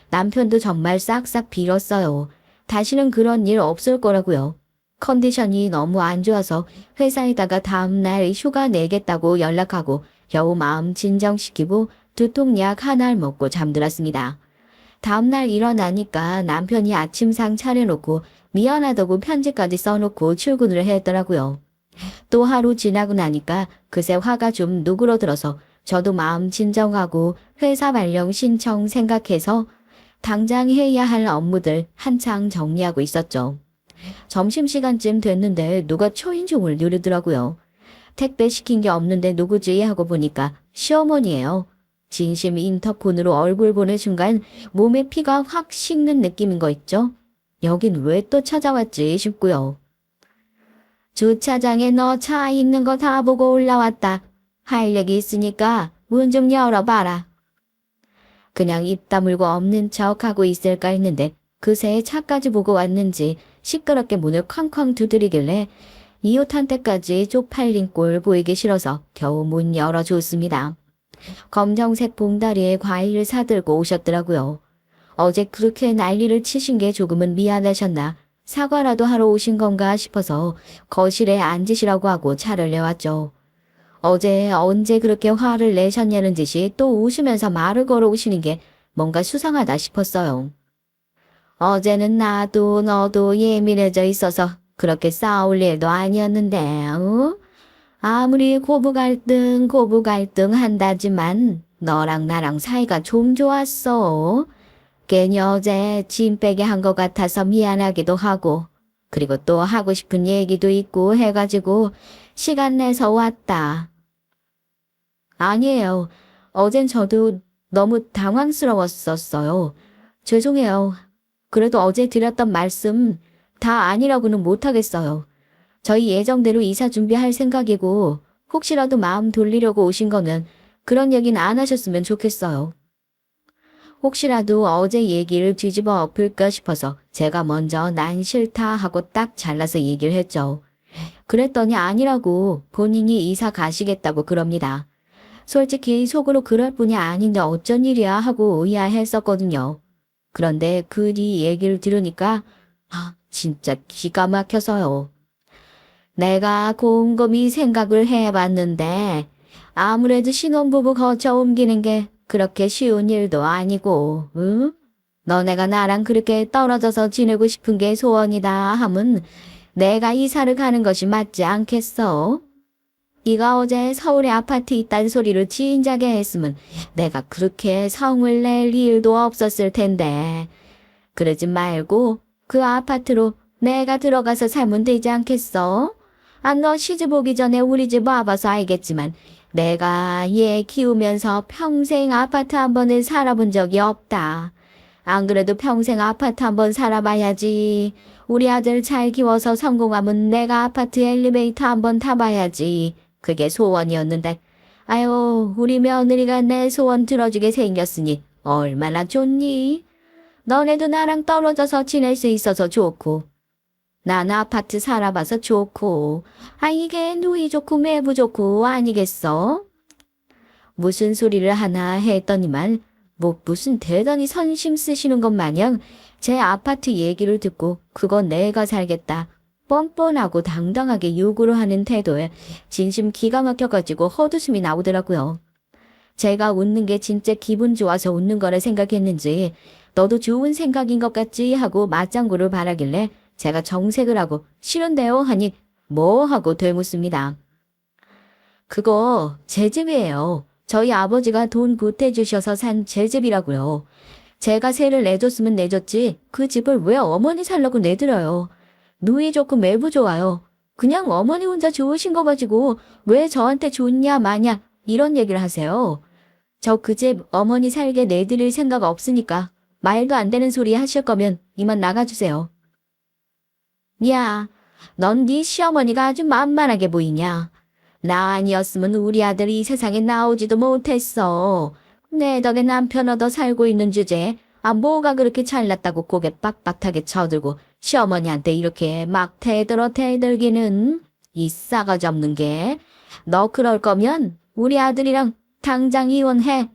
남편도 정말 싹싹 빌었어요. 다시는 그런 일 없을 거라고요. 컨디션이 너무 안 좋아서 회사에다가 다음날 휴가 내겠다고 연락하고 겨우 마음 진정시키고 두통약 하나를 먹고 잠들었습니다. 다음날 일어나니까 남편이 아침상 차려놓고 미안하다고 편지까지 써놓고 출근을 했더라고요. 또 하루 지나고 나니까 그새 화가 좀 누그러들어서 저도 마음 진정하고 회사 발령 신청 생각해서 당장 해야 할 업무들 한창 정리하고 있었죠. 점심시간쯤 됐는데 누가 초인종을 누르더라고요. 택배 시킨 게 없는데 누구지 하고 보니까 시어머니예요. 진심 인터폰으로 얼굴 보는 순간 몸에 피가 확 식는 느낌인 거 있죠? 여긴 왜 또 찾아왔지 싶고요. 주차장에 너 차 있는 거 다 보고 올라왔다. 할 얘기 있으니까 문 좀 열어봐라. 그냥 입 다물고 없는 척하고 있을까 했는데 그새 차까지 보고 왔는지 시끄럽게 문을 쾅쾅 두드리길래 이웃한 때까지 쪽팔린 꼴 보이기 싫어서 겨우 문 열어줬습니다. 검정색 봉다리에 과일을 사들고 오셨더라고요. 어제 그렇게 난리를 치신 게 조금은 미안하셨나 사과라도 하러 오신 건가 싶어서 거실에 앉으시라고 하고 차를 내왔죠. 어제 언제 그렇게 화를 내셨냐는 듯이 또 웃으면서 말을 걸어오시는 게 뭔가 수상하다 싶었어요. 어제는 나도 너도 예민해져 있어서 그렇게 싸울 일도 아니었는데, 아무리 고부 갈등 한다지만 너랑 나랑 사이가 좀 좋았어. 괜히 어제 짐 빼게 한 것 같아서 미안하기도 하고, 그리고 또 하고 싶은 얘기도 있고 해가지고 시간 내서 왔다. 아니에요. 어젠 저도 너무 당황스러웠었어요. 죄송해요. 그래도 어제 드렸던 말씀 다 아니라고는 못하겠어요. 저희 예정대로 이사 준비할 생각이고 혹시라도 마음 돌리려고 오신 거면 그런 얘기는 안 하셨으면 좋겠어요. 혹시라도 어제 얘기를 뒤집어 엎을까 싶어서 제가 먼저 난 싫다 하고 딱 잘라서 얘기를 했죠. 그랬더니 아니라고 본인이 이사 가시겠다고 그럽니다. 솔직히 속으로 그럴 뿐이 아닌데 어쩐 일이야 하고 의아했었거든요. 그런데 그 뒤 얘기를 들으니까 진짜 기가 막혀서요. 내가 곰곰이 생각을 해봤는데 아무래도 신혼부부 거쳐 옮기는 게 그렇게 쉬운 일도 아니고, 응? 너네가 나랑 그렇게 떨어져서 지내고 싶은 게 소원이다 하면 내가 이사를 가는 것이 맞지 않겠어? 네가 어제 서울에 아파트 있다는 소리를 진작에 했으면 내가 그렇게 성을 낼 일도 없었을 텐데. 그러지 말고 그 아파트로 내가 들어가서 살면 되지 않겠어? 너 시집 오기 전에 우리 집 와봐서 알겠지만 내가 얘 키우면서 평생 아파트 한 번은 살아본 적이 없다. 안 그래도 평생 아파트 한 번 살아봐야지. 우리 아들 잘 키워서 성공하면 내가 아파트 엘리베이터 한 번 타봐야지. 그게 소원이었는데 아유 우리 며느리가 내 소원 들어주게 생겼으니 얼마나 좋니? 너네도 나랑 떨어져서 지낼 수 있어서 좋고 난 아파트 살아봐서 좋고 이게 누이 좋고 매부 좋고 아니겠어? 무슨 소리를 하나 했더니만 뭐 무슨 대단히 선심 쓰시는 것 마냥 제 아파트 얘기를 듣고 그건 내가 살겠다. 뻔뻔하고 당당하게 요구를 하는 태도에 진심 기가 막혀가지고 헛웃음이 나오더라고요. 제가 웃는 게 진짜 기분 좋아서 웃는 거라 생각했는지 너도 좋은 생각인 것 같지 하고 맞장구를 바라길래 제가 정색을 하고 싫은데요 하니 뭐 하고 되묻습니다. 그거 제 집이에요. 저희 아버지가 돈 보태주셔서 산 제 집이라고요. 제가 세를 내줬으면 내줬지 그 집을 왜 어머니 살라고 내드려요. 누이 좋고 매부 좋아요. 그냥 어머니 혼자 좋으신 거 가지고 왜 저한테 좋냐 마냐 이런 얘기를 하세요. 저 그 집 어머니 살게 내드릴 생각 없으니까 말도 안 되는 소리 하실 거면 이만 나가주세요. 야, 넌 네 시어머니가 아주 만만하게 보이냐. 나 아니었으면 우리 아들이 이 세상에 나오지도 못했어. 내 덕에 남편 얻어 살고 있는 주제에 뭐가 그렇게 잘났다고 고개 빡빡하게 쳐들고 시어머니한테 이렇게 막 대들기는 이 싸가지 없는 게. 너 그럴 거면 우리 아들이랑 당장 이혼해.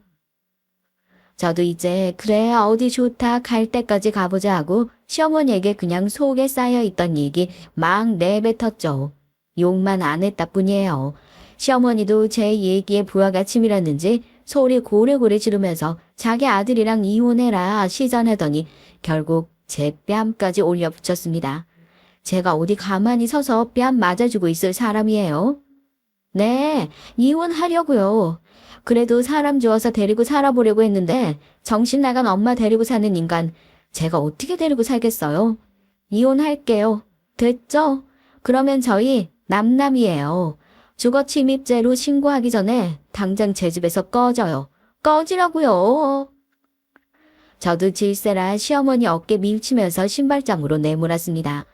저도 이제 그래 어디 좋다 갈 때까지 가보자 하고 시어머니에게 그냥 속에 쌓여있던 얘기 막 내뱉었죠. 욕만 안 했다 뿐이에요. 시어머니도 제 얘기에 부하가 치밀었는지 소리 고래고래 지르면서 자기 아들이랑 이혼해라 시전하더니 결국 제 뺨까지 올려 붙였습니다. 제가 어디 가만히 서서 뺨 맞아주고 있을 사람이에요? 네, 이혼하려고요. 그래도 사람 좋아서 데리고 살아보려고 했는데 정신 나간 엄마 데리고 사는 인간 제가 어떻게 데리고 살겠어요? 이혼할게요. 됐죠? 그러면 저희 남남이에요. 주거 침입죄로 신고하기 전에 당장 제 집에서 꺼져요. 꺼지라고요. 저도 질세라 시어머니 어깨 밀치면서 신발장으로 내몰았습니다.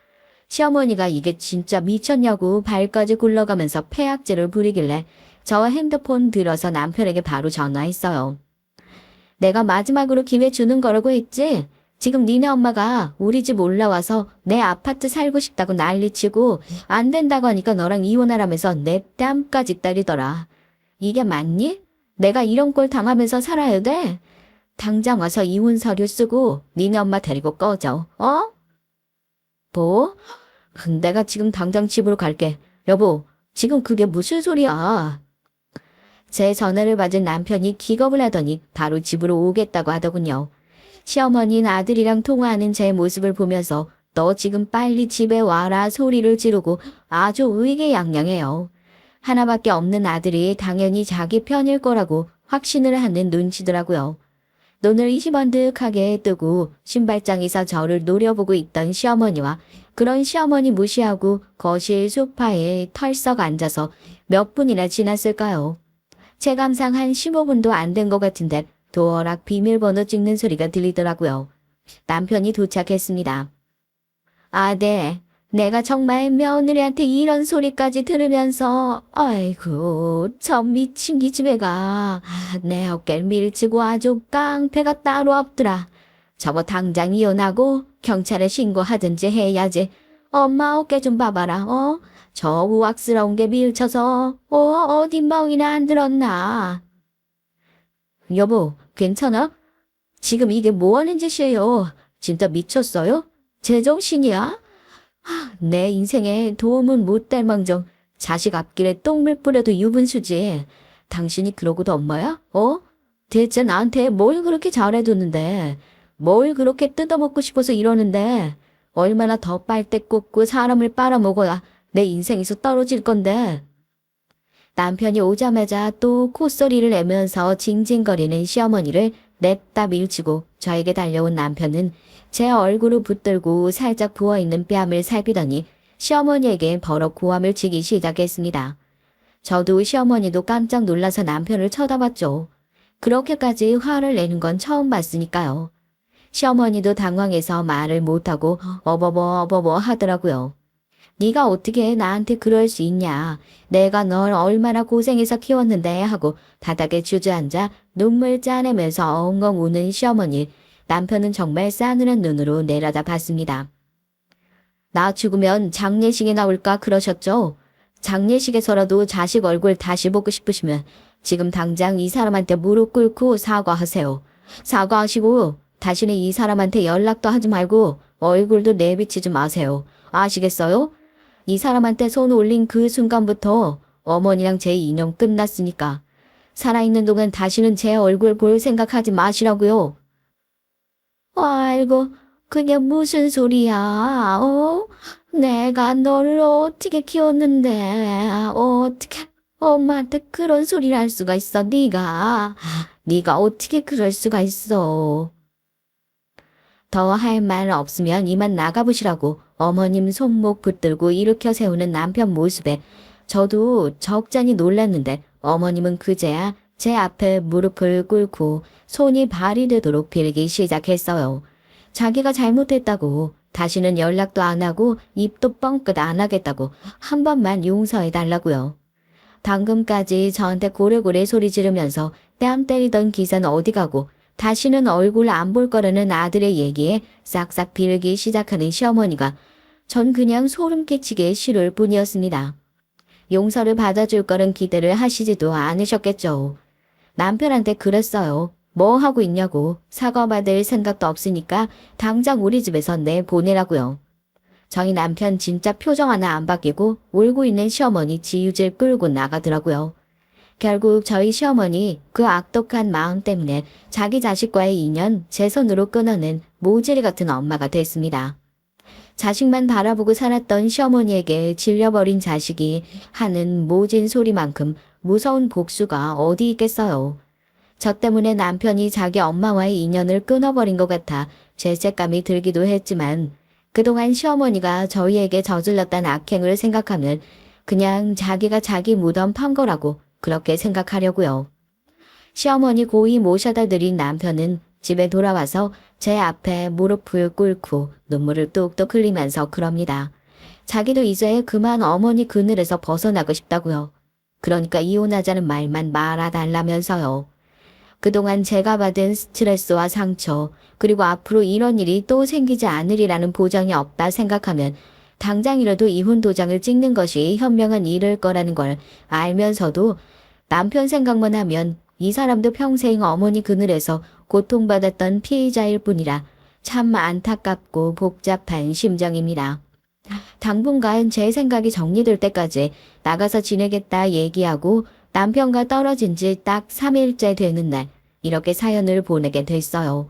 시어머니가 이게 진짜 미쳤냐고 발까지 굴러가면서 패악질을 부리길래 저 핸드폰 들어서 남편에게 바로 전화했어요. 내가 마지막으로 기회 주는 거라고 했지? 지금 니네 엄마가 우리 집 올라와서 내 아파트 살고 싶다고 난리치고 안 된다고 하니까 너랑 이혼하라면서 내 뺨까지 때리더라. 이게 맞니? 내가 이런 꼴 당하면서 살아야 돼? 당장 와서 이혼 서류 쓰고 니네 엄마 데리고 꺼져. 어? 뭐? 내가 지금 당장 집으로 갈게. 여보, 지금 그게 무슨 소리야? 제 전화를 받은 남편이 기겁을 하더니 바로 집으로 오겠다고 하더군요. 시어머니는 아들이랑 통화하는 제 모습을 보면서 너 지금 빨리 집에 와라 소리를 지르고 아주 의기양양해요. 하나밖에 없는 아들이 당연히 자기 편일 거라고 확신을 하는 눈치더라고요. 눈을 이시번득하게 뜨고 신발장에서 저를 노려보고 있던 시어머니와 그런 시어머니 무시하고 거실 소파에 털썩 앉아서 몇 분이나 지났을까요? 체감상 한 15분도 안 된 것 같은데 도어락 비밀번호 찍는 소리가 들리더라고요. 남편이 도착했습니다. 아, 네. 내가 정말 며느리한테 이런 소리까지 들으면서 아이고 저 미친 기집애가 내 어깨를 밀치고 아주 깡패가 따로 없더라. 저거 당장 이혼하고 경찰에 신고하든지 해야지. 엄마 어깨 좀 봐봐라. 저 우악스러운 게 밀쳐서 어디 멍이나 안 들었나. 여보 괜찮아? 지금 이게 뭐 하는 짓이에요? 진짜 미쳤어요? 제정신이야? 내 인생에 도움은 못 될 망정 자식 앞길에 똥물 뿌려도 유분수지. 당신이 그러고도 엄마야? 대체 나한테 뭘 그렇게 잘해줬는데 뭘 그렇게 뜯어먹고 싶어서 이러는데 얼마나 더 빨대 꽂고 사람을 빨아먹어야 내 인생에서 떨어질 건데. 남편이 오자마자 또 콧소리를 내면서 징징거리는 시어머니를 냅다 밀치고 저에게 달려온 남편은 제 얼굴을 붙들고 살짝 부어있는 뺨을 살피더니 시어머니에게 버럭 고함을 치기 시작했습니다. 저도 시어머니도 깜짝 놀라서 남편을 쳐다봤죠. 그렇게까지 화를 내는 건 처음 봤으니까요. 시어머니도 당황해서 말을 못하고 어버버 하더라고요. 네가 어떻게 나한테 그럴 수 있냐. 내가 널 얼마나 고생해서 키웠는데 하고 바닥에 주저앉아 눈물 짜내면서 엉엉 우는 시어머니. 남편은 정말 싸늘한 눈으로 내려다 봤습니다. 나 죽으면 장례식에 나올까 그러셨죠? 장례식에서라도 자식 얼굴 다시 보고 싶으시면 지금 당장 이 사람한테 무릎 꿇고 사과하세요. 사과하시고 다시는 이 사람한테 연락도 하지 말고 얼굴도 내비치지 마세요. 아시겠어요? 이 사람한테 손 올린 그 순간부터 어머니랑 제 인연 끝났으니까 살아있는 동안 다시는 제 얼굴 볼 생각하지 마시라고요. 아이고, 그게 무슨 소리야, 내가 너를 어떻게 키웠는데, 어떻게 엄마한테 그런 소리를 할 수가 있어, 네가 어떻게 그럴 수가 있어. 더 할 말 없으면 이만 나가보시라고 어머님 손목 붙들고 일으켜 세우는 남편 모습에 저도 적잖이 놀랐는데 어머님은 그제야 제 앞에 무릎을 꿇고 손이 발이 되도록 빌기 시작했어요. 자기가 잘못했다고 다시는 연락도 안 하고 입도 뻥끗 안 하겠다고 한 번만 용서해 달라고요. 방금까지 저한테 고래고래 소리 지르면서 뺨 때리던 기사는 어디 가고 다시는 얼굴 안 볼 거라는 아들의 얘기에 싹싹 빌기 시작하는 시어머니가 전 그냥 소름 끼치게 싫을 뿐이었습니다. 용서를 받아줄 거는 기대를 하시지도 않으셨겠죠. 남편한테 그랬어요. 뭐 하고 있냐고. 사과받을 생각도 없으니까 당장 우리 집에서 내보내라고요. 저희 남편 진짜 표정 하나 안 바뀌고 울고 있는 시어머니 지우질 끌고 나가더라고요. 결국 저희 시어머니 그 악독한 마음 때문에 자기 자식과의 인연 제 손으로 끊어낸 모질이 같은 엄마가 됐습니다. 자식만 바라보고 살았던 시어머니에게 질려버린 자식이 하는 모진 소리만큼 무서운 복수가 어디 있겠어요. 저 때문에 남편이 자기 엄마와의 인연을 끊어버린 것 같아 죄책감이 들기도 했지만 그동안 시어머니가 저희에게 저질렀던 악행을 생각하면 그냥 자기가 자기 무덤 판 거라고 그렇게 생각하려고요. 시어머니 고이 모셔다 드린 남편은 집에 돌아와서 제 앞에 무릎을 꿇고 눈물을 뚝뚝 흘리면서 그럽니다. 자기도 이제 그만 어머니 그늘에서 벗어나고 싶다고요. 그러니까 이혼하자는 말만 말아달라면서요. 그동안 제가 받은 스트레스와 상처, 그리고 앞으로 이런 일이 또 생기지 않으리라는 보장이 없다 생각하면 당장이라도 이혼 도장을 찍는 것이 현명한 일일 거라는 걸 알면서도 남편 생각만 하면 이 사람도 평생 어머니 그늘에서 고통받았던 피해자일 뿐이라 참 안타깝고 복잡한 심정입니다. 당분간 제 생각이 정리될 때까지 나가서 지내겠다 얘기하고 남편과 떨어진 지 딱 3일째 되는 날 이렇게 사연을 보내게 됐어요.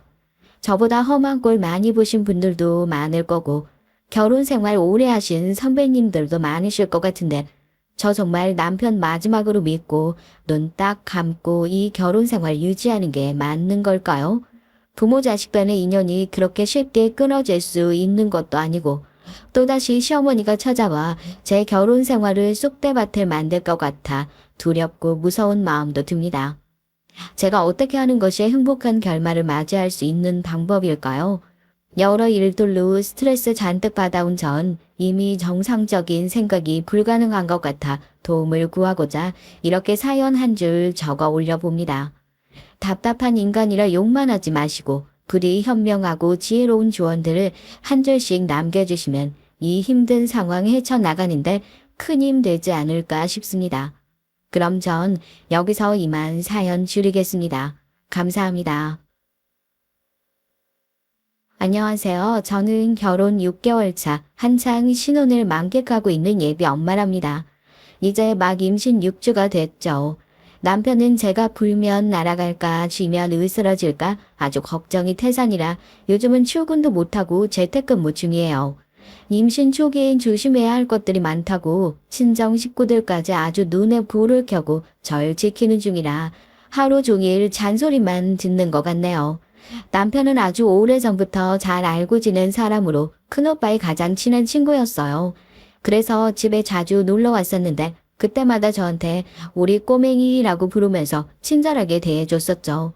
저보다 험한 꼴 많이 보신 분들도 많을 거고 결혼 생활 오래 하신 선배님들도 많으실 것 같은데 저 정말 남편 마지막으로 믿고 눈 딱 감고 이 결혼 생활 유지하는 게 맞는 걸까요? 부모 자식 간의 인연이 그렇게 쉽게 끊어질 수 있는 것도 아니고 또다시 시어머니가 찾아와 제 결혼 생활을 쑥대밭을 만들 것 같아 두렵고 무서운 마음도 듭니다. 제가 어떻게 하는 것이 행복한 결말을 맞이할 수 있는 방법일까요? 여러 일들로 스트레스 잔뜩 받아온 전 이미 정상적인 생각이 불가능한 것 같아 도움을 구하고자 이렇게 사연 한 줄 적어 올려봅니다. 답답한 인간이라 욕만 하지 마시고 부디 현명하고 지혜로운 조언들을 한 줄씩 남겨주시면 이 힘든 상황 헤쳐나가는데 큰 힘 되지 않을까 싶습니다. 그럼 전 여기서 이만 사연 줄이겠습니다. 감사합니다. 안녕하세요. 저는 결혼 6개월 차 한창 신혼을 만끽하고 있는 예비 엄마랍니다. 이제 막 임신 6주가 됐죠. 남편은 제가 불면 날아갈까 쉬면 으스러질까 아주 걱정이 태산이라 요즘은 출근도 못하고 재택근무 중이에요. 임신 초기엔 조심해야 할 것들이 많다고 친정 식구들까지 아주 눈에 불을 켜고 절 지키는 중이라 하루 종일 잔소리만 듣는 것 같네요. 남편은 아주 오래전부터 잘 알고 지낸 사람으로 큰오빠의 가장 친한 친구였어요. 그래서 집에 자주 놀러 왔었는데 그때마다 저한테 우리 꼬맹이라고 부르면서 친절하게 대해줬었죠.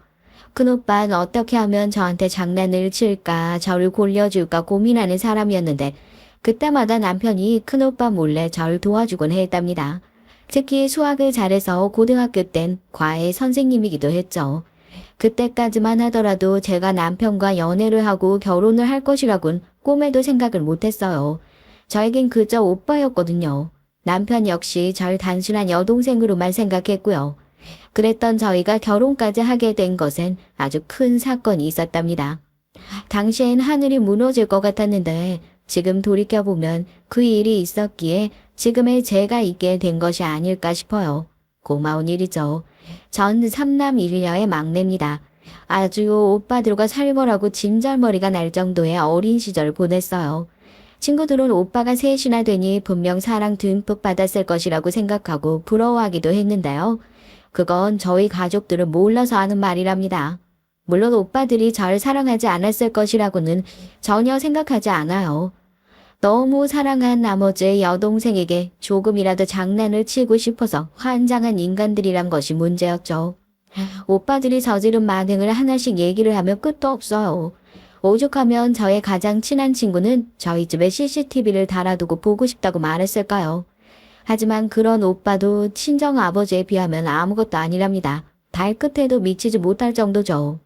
큰오빠는 어떻게 하면 저한테 장난을 칠까 저를 골려줄까 고민하는 사람이었는데 그때마다 남편이 큰오빠 몰래 절 도와주곤 했답니다. 특히 수학을 잘해서 고등학교 땐 과외 선생님이기도 했죠. 그때까지만 하더라도 제가 남편과 연애를 하고 결혼을 할 것이라곤 꿈에도 생각을 못했어요. 저에겐 그저 오빠였거든요. 남편 역시 절 단순한 여동생으로만 생각했고요. 그랬던 저희가 결혼까지 하게 된 것엔 아주 큰 사건이 있었답니다. 당시엔 하늘이 무너질 것 같았는데 지금 돌이켜보면 그 일이 있었기에 지금의 제가 있게 된 것이 아닐까 싶어요. 고마운 일이죠. 전 3남 1녀의 막내입니다. 아주 오빠들과 살벌하고 진절머리가 날 정도의 어린 시절을 보냈어요. 친구들은 오빠가 셋이나 되니 분명 사랑 듬뿍 받았을 것이라고 생각하고 부러워하기도 했는데요. 그건 저희 가족들은 몰라서 하는 말이랍니다. 물론 오빠들이 절 사랑하지 않았을 것이라고는 전혀 생각하지 않아요. 너무 사랑한 나머지 여동생에게 조금이라도 장난을 치고 싶어서 환장한 인간들이란 것이 문제였죠. 오빠들이 저지른 만행을 하나씩 얘기를 하면 끝도 없어요. 오죽하면 저의 가장 친한 친구는 저희 집에 CCTV를 달아두고 보고 싶다고 말했을까요? 하지만 그런 오빠도 친정 아버지에 비하면 아무것도 아니랍니다. 발끝에도 미치지 못할 정도죠.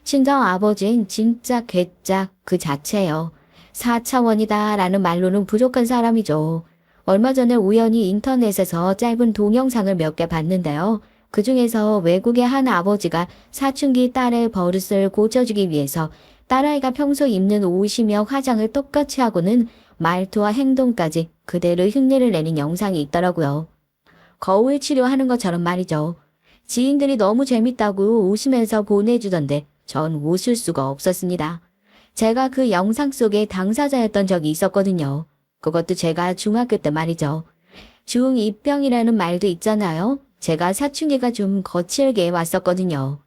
친정 아버지는 진짜 괴짝 그 자체예요. 4차원이다 라는 말로는 부족한 사람이죠. 얼마 전에 우연히 인터넷에서 짧은 동영상을 몇 개 봤는데요. 그 중에서 외국의 한 아버지가 사춘기 딸의 버릇을 고쳐주기 위해서 딸아이가 평소 입는 옷이며 화장을 똑같이 하고는 말투와 행동까지 그대로 흉내를 내는 영상이 있더라고요. 거울 치료하는 것처럼 말이죠. 지인들이 너무 재밌다고 웃으면서 보내주던데 전 웃을 수가 없었습니다. 제가 그 영상 속에 당사자였던 적이 있었거든요. 그것도 제가 중학교 때 말이죠. 중2병이라는 말도 있잖아요. 제가 사춘기가 좀 거칠게 왔었거든요.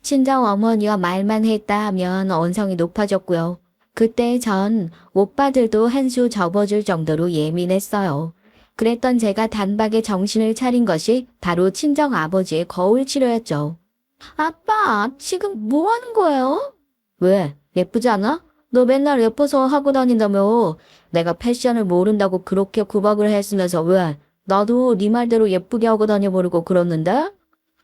친정 어머니와 말만 했다 하면 언성이 높아졌고요. 그때 전 오빠들도 한 수 접어줄 정도로 예민했어요. 그랬던 제가 단박에 정신을 차린 것이 바로 친정 아버지의 거울 치료였죠. 아빠, 지금 뭐 하는 거예요? 왜? 예쁘지 않아? 너 맨날 예뻐서 하고 다닌다며. 내가 패션을 모른다고 그렇게 구박을 했으면서 왜? 나도 네 말대로 예쁘게 하고 다녀보려고 그러는데?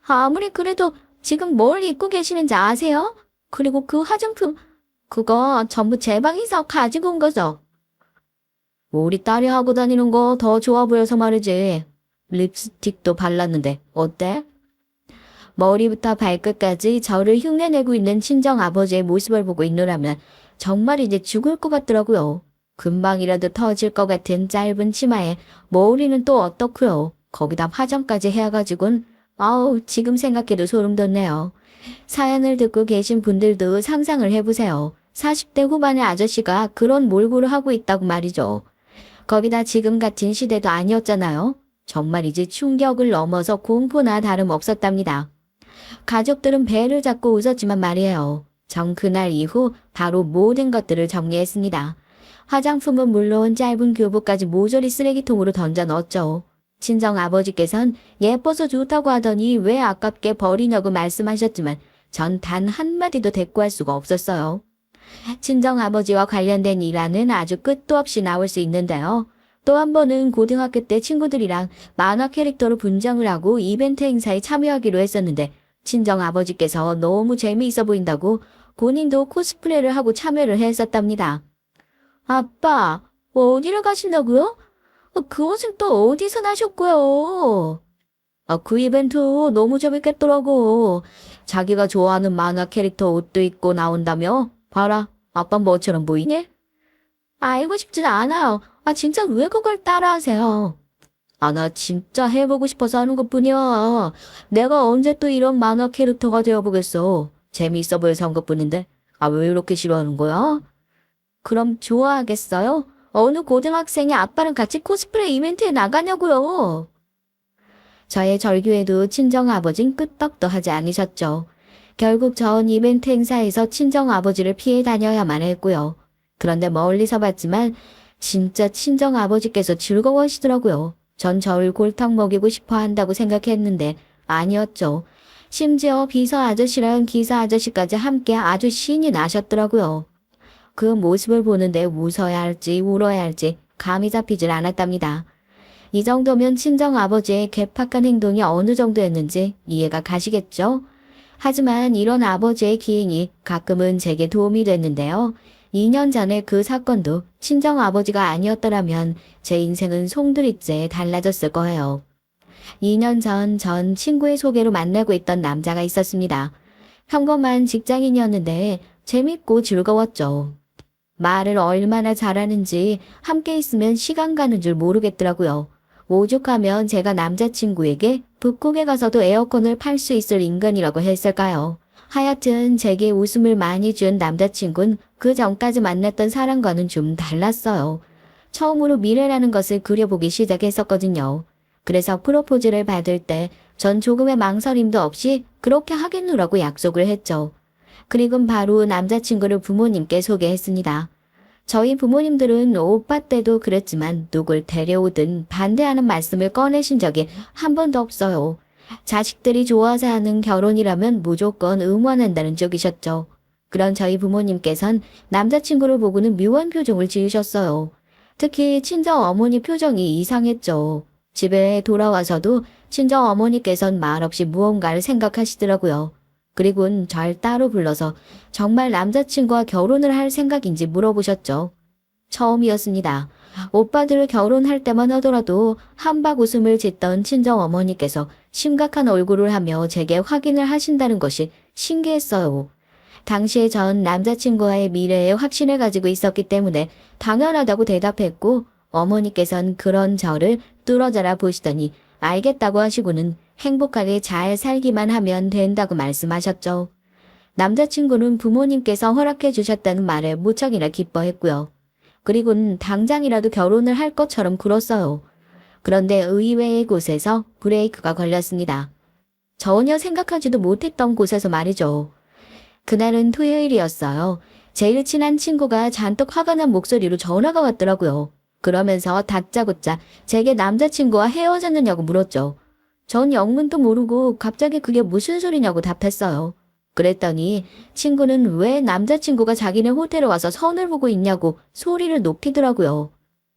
아무리 그래도 지금 뭘 입고 계시는지 아세요? 그리고 그 화장품, 그거 전부 제 방에서 가지고 온 거죠? 우리 딸이 하고 다니는 거 더 좋아 보여서 말이지. 립스틱도 발랐는데 어때? 머리부터 발끝까지 저를 흉내내고 있는 친정 아버지의 모습을 보고 있노라면 정말 이제 죽을 것 같더라고요. 금방이라도 터질 것 같은 짧은 치마에 머리는 또 어떻고요. 거기다 화장까지 해가지고는 아우 지금 생각해도 소름 돋네요. 사연을 듣고 계신 분들도 상상을 해보세요. 40대 후반의 아저씨가 그런 몰골을 하고 있다고 말이죠. 거기다 지금 같은 시대도 아니었잖아요. 정말 이제 충격을 넘어서 공포나 다름없었답니다. 가족들은 배를 잡고 웃었지만 말이에요. 전 그날 이후 바로 모든 것들을 정리했습니다. 화장품은 물론 짧은 교복까지 모조리 쓰레기통으로 던져 넣었죠. 친정 아버지께선 예뻐서 좋다고 하더니 왜 아깝게 버리냐고 말씀하셨지만 전 단 한마디도 대꾸할 수가 없었어요. 친정 아버지와 관련된 일화는 아주 끝도 없이 나올 수 있는데요. 또 한 번은 고등학교 때 친구들이랑 만화 캐릭터로 분장을 하고 이벤트 행사에 참여하기로 했었는데 친정 아버지께서 너무 재미있어 보인다고 본인도 코스프레를 하고 참여를 했었답니다. 아빠, 어디를 가신다고요? 그 옷은 또 어디서 나셨고요? 그 이벤트 너무 재밌겠더라고. 자기가 좋아하는 만화 캐릭터 옷도 입고 나온다며? 봐라, 아빠 뭐처럼 보이니? 알고 싶진 않아요. 진짜 왜 그걸 따라하세요? 나 진짜 해보고 싶어서 하는 것뿐이야. 내가 언제 또 이런 만화 캐릭터가 되어보겠어. 재미있어 보여서 한 것뿐인데. 왜 이렇게 싫어하는 거야? 그럼 좋아하겠어요? 어느 고등학생이 아빠랑 같이 코스프레 이벤트에 나가냐고요. 저의 절규에도 친정 아버진 끄떡도 하지 않으셨죠. 결국 전 이벤트 행사에서 친정 아버지를 피해 다녀야만 했고요. 그런데 멀리서 봤지만 진짜 친정 아버지께서 즐거워하시더라고요. 전 저를 골탕 먹이고 싶어 한다고 생각했는데 아니었죠. 심지어 비서 아저씨랑 기사 아저씨까지 함께 아주 신이 나셨더라고요. 그 모습을 보는데 웃어야 할지 울어야 할지 감이 잡히질 않았답니다. 이 정도면 친정 아버지의 괴팍한 행동이 어느 정도였는지 이해가 가시겠죠? 하지만 이런 아버지의 기행이 가끔은 제게 도움이 됐는데요. 2년 전에 그 사건도 친정 아버지가 아니었더라면 제 인생은 송두리째 달라졌을 거예요. 2년 전 친구의 소개로 만나고 있던 남자가 있었습니다. 평범한 직장인이었는데 재밌고 즐거웠죠. 말을 얼마나 잘하는지 함께 있으면 시간 가는 줄 모르겠더라고요. 오죽하면 제가 남자친구에게 북극에 가서도 에어컨을 팔 수 있을 인간이라고 했을까요? 하여튼 제게 웃음을 많이 준 남자친구는 그 전까지 만났던 사람과는 좀 달랐어요. 처음으로 미래라는 것을 그려보기 시작했었거든요. 그래서 프로포즈를 받을 때 전 조금의 망설임도 없이 그렇게 하겠노라고 약속을 했죠. 그리고 바로 남자친구를 부모님께 소개했습니다. 저희 부모님들은 오빠 때도 그랬지만 누굴 데려오든 반대하는 말씀을 꺼내신 적이 한 번도 없어요. 자식들이 좋아서 하는 결혼이라면 무조건 응원한다는 쪽이셨죠. 그런 저희 부모님께선 남자친구를 보고는 묘한 표정을 지으셨어요. 특히 친정 어머니 표정이 이상했죠. 집에 돌아와서도 친정 어머니께선 말없이 무언가를 생각하시더라고요. 그리고는 절 따로 불러서 정말 남자친구와 결혼을 할 생각인지 물어보셨죠. 처음이었습니다. 오빠들 결혼할 때만 하더라도 한박 웃음을 짓던 친정 어머니께서 심각한 얼굴을 하며 제게 확인을 하신다는 것이 신기했어요. 당시에 전 남자친구와의 미래에 확신을 가지고 있었기 때문에 당연하다고 대답했고 어머니께선 그런 저를 뚫어져라 보시더니 알겠다고 하시고는 행복하게 잘 살기만 하면 된다고 말씀하셨죠. 남자친구는 부모님께서 허락해 주셨다는 말에 무척이나 기뻐했고요. 그리고는 당장이라도 결혼을 할 것처럼 굴었어요. 그런데 의외의 곳에서 브레이크가 걸렸습니다. 전혀 생각하지도 못했던 곳에서 말이죠. 그날은 토요일이었어요. 제일 친한 친구가 잔뜩 화가 난 목소리로 전화가 왔더라고요. 그러면서 다짜고짜 제게 남자친구와 헤어졌느냐고 물었죠. 전 영문도 모르고 갑자기 그게 무슨 소리냐고 답했어요. 그랬더니 친구는 왜 남자친구가 자기네 호텔에 와서 선을 보고 있냐고 소리를 높이더라고요.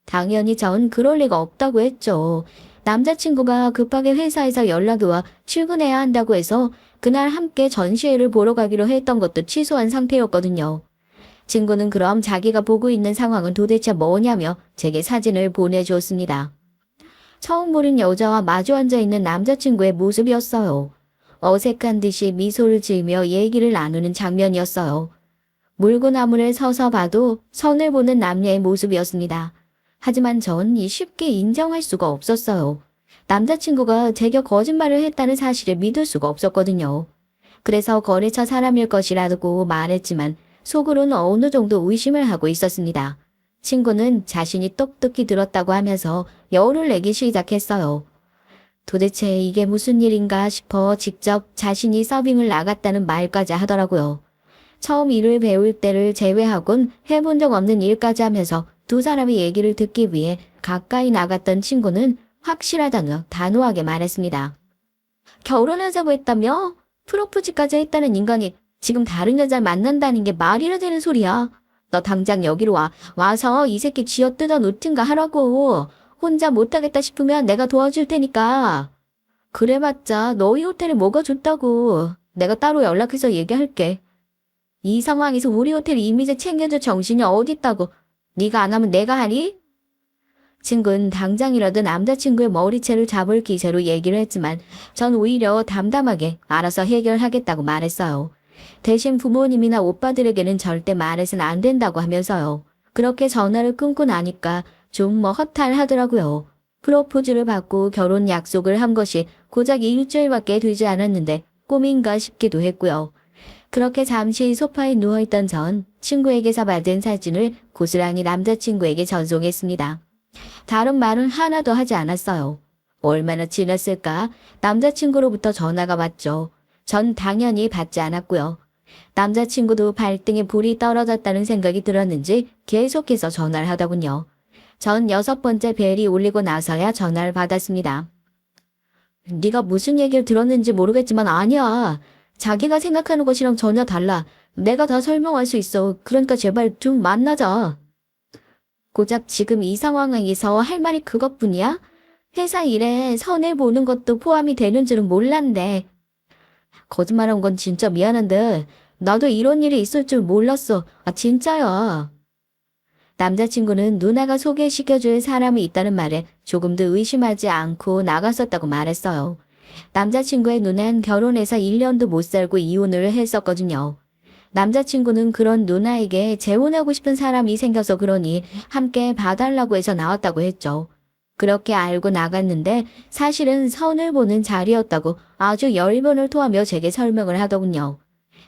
당연히 전 그럴 리가 없다고 했죠. 남자친구가 급하게 회사에서 연락이 와 출근해야 한다고 해서 그날 함께 전시회를 보러 가기로 했던 것도 취소한 상태였거든요. 친구는 그럼 자기가 보고 있는 상황은 도대체 뭐냐며 제게 사진을 보내주었습니다. 처음 보는 여자와 마주 앉아있는 남자친구의 모습이었어요. 어색한 듯이 미소를 지으며 얘기를 나누는 장면이었어요. 물구나무를 서서 봐도 선을 보는 남녀의 모습이었습니다. 하지만 전 쉽게 인정할 수가 없었어요. 남자친구가 제게 거짓말을 했다는 사실을 믿을 수가 없었거든요. 그래서 거래처 사람일 것이라고 말했지만 속으로는 어느 정도 의심을 하고 있었습니다. 친구는 자신이 똑똑히 들었다고 하면서 여우를 내기 시작했어요. 도대체 이게 무슨 일인가 싶어 직접 자신이 서빙을 나갔다는 말까지 하더라고요. 처음 일을 배울 때를 제외하곤 해본 적 없는 일까지 하면서 두 사람의 얘기를 듣기 위해 가까이 나갔던 친구는 확실하다며 단호하게 말했습니다. 결혼하자고 했다며? 프로포즈까지 했다는 인간이 지금 다른 여자를 만난다는 게 말이나 되는 소리야. 너 당장 여기로 와. 와서 이 새끼 쥐어뜯어 놓든가 하라고. 혼자 못하겠다 싶으면 내가 도와줄 테니까. 그래봤자 너희 호텔에 뭐가 좋다고. 내가 따로 연락해서 얘기할게. 이 상황에서 우리 호텔 이미지 챙겨줄 정신이 어딨다고. 네가 안 하면 내가 하니? 친구는 당장이라도 남자친구의 머리채를 잡을 기세로 얘기를 했지만 전 오히려 담담하게 알아서 해결하겠다고 말했어요. 대신 부모님이나 오빠들에게는 절대 말해서는 안 된다고 하면서요. 그렇게 전화를 끊고 나니까 좀 허탈하더라고요. 프로포즈를 받고 결혼 약속을 한 것이 고작 일주일밖에 되지 않았는데 꿈인가 싶기도 했고요. 그렇게 잠시 소파에 누워있던 전 친구에게서 받은 사진을 고스란히 남자친구에게 전송했습니다. 다른 말은 하나도 하지 않았어요. 얼마나 지났을까? 남자친구로부터 전화가 왔죠. 전 당연히 받지 않았고요. 남자친구도 발등에 불이 떨어졌다는 생각이 들었는지 계속해서 전화를 하더군요. 전 6번째 벨이 울리고 나서야 전화를 받았습니다. 네가 무슨 얘기를 들었는지 모르겠지만 아니야. 자기가 생각하는 것이랑 전혀 달라. 내가 다 설명할 수 있어. 그러니까 제발 좀 만나자. 고작 지금 이 상황에서 할 말이 그것뿐이야? 회사 일에 선을 보는 것도 포함이 되는 줄은 몰랐는데. 거짓말한 건 진짜 미안한데 나도 이런 일이 있을 줄 몰랐어. 아 진짜야. 남자친구는 누나가 소개시켜줄 사람이 있다는 말에 조금도 의심하지 않고 나갔었다고 말했어요. 남자친구의 누나는 결혼해서 1년도 못 살고 이혼을 했었거든요. 남자친구는 그런 누나에게 재혼하고 싶은 사람이 생겨서 그러니 함께 봐달라고 해서 나왔다고 했죠. 그렇게 알고 나갔는데 사실은 선을 보는 자리였다고 아주 열변을 토하며 제게 설명을 하더군요.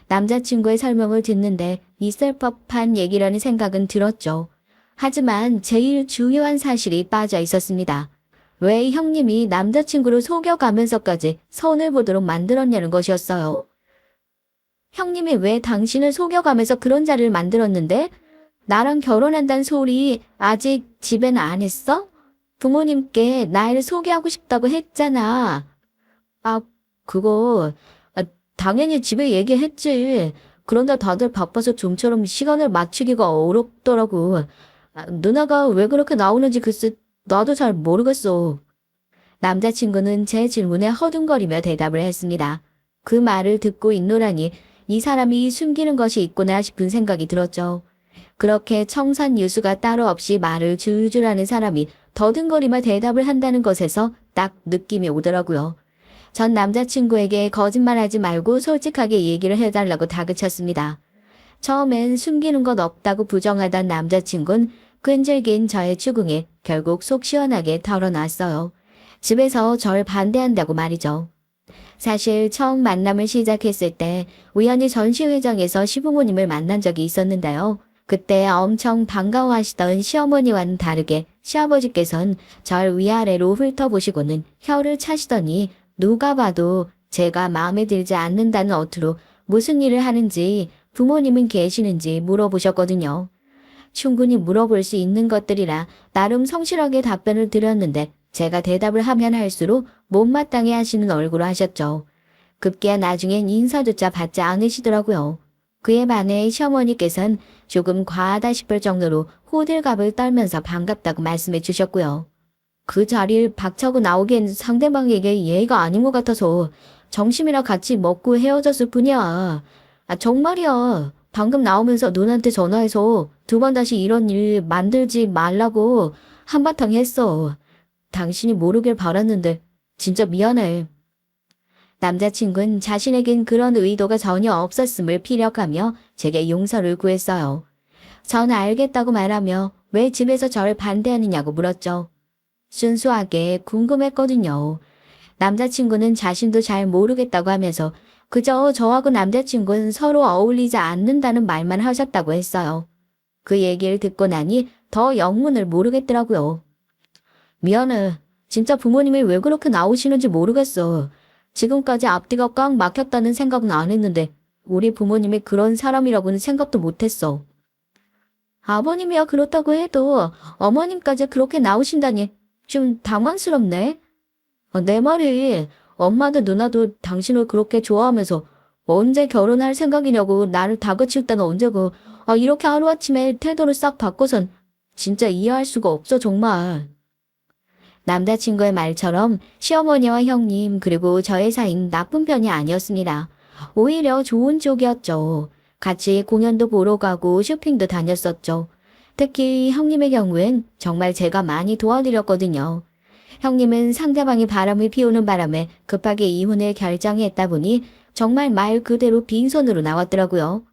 남자친구의 설명을 듣는데 있을 법한 얘기라는 생각은 들었죠. 하지만 제일 중요한 사실이 빠져 있었습니다. 왜 형님이 남자친구를 속여가면서까지 선을 보도록 만들었냐는 것이었어요. 형님이 왜 당신을 속여가면서 그런 자리를 만들었는데? 나랑 결혼한다는 소리 아직 집에는 안 했어? 부모님께 나를 소개하고 싶다고 했잖아. 아, 그거 당연히 집에 얘기했지. 그런데 다들 바빠서 좀처럼 시간을 맞추기가 어렵더라고. 누나가 왜 그렇게 나오는지 글쎄 나도 잘 모르겠어. 남자친구는 제 질문에 허둥거리며 대답을 했습니다. 그 말을 듣고 있노라니 이 사람이 숨기는 것이 있구나 싶은 생각이 들었죠. 그렇게 청산유수가 따로 없이 말을 줄줄 하는 사람이 더듬거리며 대답을 한다는 것에서 딱 느낌이 오더라고요. 전 남자친구에게 거짓말하지 말고 솔직하게 얘기를 해달라고 다그쳤습니다. 처음엔 숨기는 것 없다고 부정하던 남자친구는 끈질긴 저의 추궁에 결국 속 시원하게 털어놨어요. 집에서 절 반대한다고 말이죠. 사실 처음 만남을 시작했을 때 우연히 전시회장에서 시부모님을 만난 적이 있었는데요. 그때 엄청 반가워하시던 시어머니와는 다르게 시아버지께서는 절 위아래로 훑어보시고는 혀를 차시더니 누가 봐도 제가 마음에 들지 않는다는 어투로 무슨 일을 하는지 부모님은 계시는지 물어보셨거든요. 충분히 물어볼 수 있는 것들이라 나름 성실하게 답변을 드렸는데 제가 대답을 하면 할수록 못마땅해 하시는 얼굴을 하셨죠. 급기야 나중엔 인사조차 받지 않으시더라고요. 그에 반해 시어머니께서는 조금 과하다 싶을 정도로 호들갑을 떨면서 반갑다고 말씀해 주셨고요. 그 자리를 박차고 나오기엔 상대방에게 예의가 아닌 것 같아서 점심이랑 같이 먹고 헤어졌을 뿐이야. 정말이야. 방금 나오면서 누나한테 전화해서 두 번 다시 이런 일 만들지 말라고 한바탕 했어. 당신이 모르길 바랐는데 진짜 미안해. 남자친구는 자신에겐 그런 의도가 전혀 없었음을 피력하며 제게 용서를 구했어요. 전 알겠다고 말하며 왜 집에서 저를 반대하느냐고 물었죠. 순수하게 궁금했거든요. 남자친구는 자신도 잘 모르겠다고 하면서 그저 저하고 남자친구는 서로 어울리지 않는다는 말만 하셨다고 했어요. 그 얘기를 듣고 나니 더 영문을 모르겠더라고요. 미안해. 진짜 부모님이 왜 그렇게 나오시는지 모르겠어. 지금까지 앞뒤가 꽉 막혔다는 생각은 안 했는데 우리 부모님이 그런 사람이라고는 생각도 못했어. 아버님이야 그렇다고 해도 어머님까지 그렇게 나오신다니 좀 당황스럽네. 내 말이 엄마도 누나도 당신을 그렇게 좋아하면서 언제 결혼할 생각이냐고 나를 다그칠 때는 언제고 이렇게 하루아침에 태도를 싹 바꿔선 진짜 이해할 수가 없어 정말. 남자친구의 말처럼 시어머니와 형님 그리고 저의 사이는 나쁜 편이 아니었습니다. 오히려 좋은 쪽이었죠. 같이 공연도 보러 가고 쇼핑도 다녔었죠. 특히 형님의 경우엔 정말 제가 많이 도와드렸거든요. 형님은 상대방이 바람을 피우는 바람에 급하게 이혼을 결정했다 보니 정말 말 그대로 빈손으로 나왔더라고요.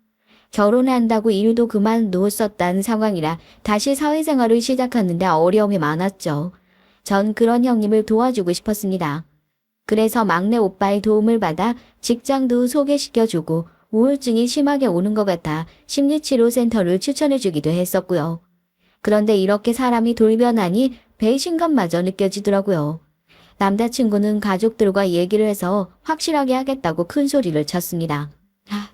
결혼한다고 일도 그만두었었다는 상황이라 다시 사회생활을 시작하는데 어려움이 많았죠. 전 그런 형님을 도와주고 싶었습니다. 그래서 막내 오빠의 도움을 받아 직장도 소개시켜주고 우울증이 심하게 오는 것 같아 심리치료센터를 추천해주기도 했었고요. 그런데 이렇게 사람이 돌변하니 배신감마저 느껴지더라고요. 남자친구는 가족들과 얘기를 해서 확실하게 하겠다고 큰 소리를 쳤습니다.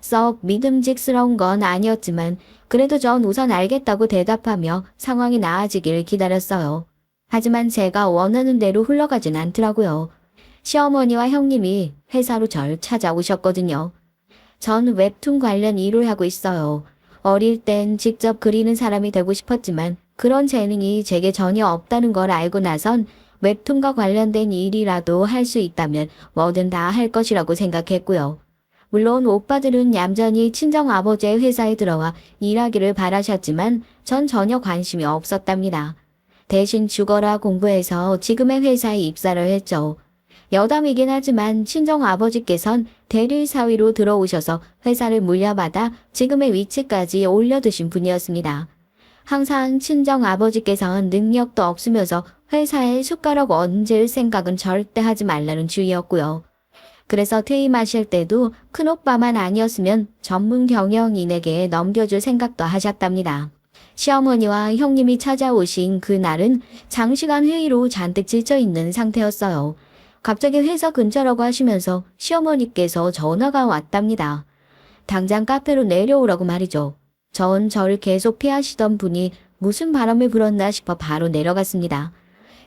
썩 믿음직스러운 건 아니었지만 그래도 전 우선 알겠다고 대답하며 상황이 나아지길 기다렸어요. 하지만 제가 원하는 대로 흘러가진 않더라고요. 시어머니와 형님이 회사로 절 찾아오셨거든요. 전 웹툰 관련 일을 하고 있어요. 어릴 땐 직접 그리는 사람이 되고 싶었지만 그런 재능이 제게 전혀 없다는 걸 알고 나선 웹툰과 관련된 일이라도 할 수 있다면 뭐든 다 할 것이라고 생각했고요. 물론 오빠들은 얌전히 친정아버지의 회사에 들어와 일하기를 바라셨지만 전 전혀 관심이 없었답니다. 대신 죽어라 공부해서 지금의 회사에 입사를 했죠. 여담이긴 하지만 친정아버지께선 대리사위로 들어오셔서 회사를 물려받아 지금의 위치까지 올려두신 분이었습니다. 항상 친정아버지께서는 능력도 없으면서 회사에 숟가락 얹을 생각은 절대 하지 말라는 주의였고요. 그래서 퇴임하실 때도 큰오빠만 아니었으면 전문 경영인에게 넘겨줄 생각도 하셨답니다. 시어머니와 형님이 찾아오신 그날은 장시간 회의로 잔뜩 지쳐있는 상태였어요. 갑자기 회사 근처라고 하시면서 시어머니께서 전화가 왔답니다. 당장 카페로 내려오라고 말이죠. 전 저를 계속 피하시던 분이 무슨 바람을 불었나 싶어 바로 내려갔습니다.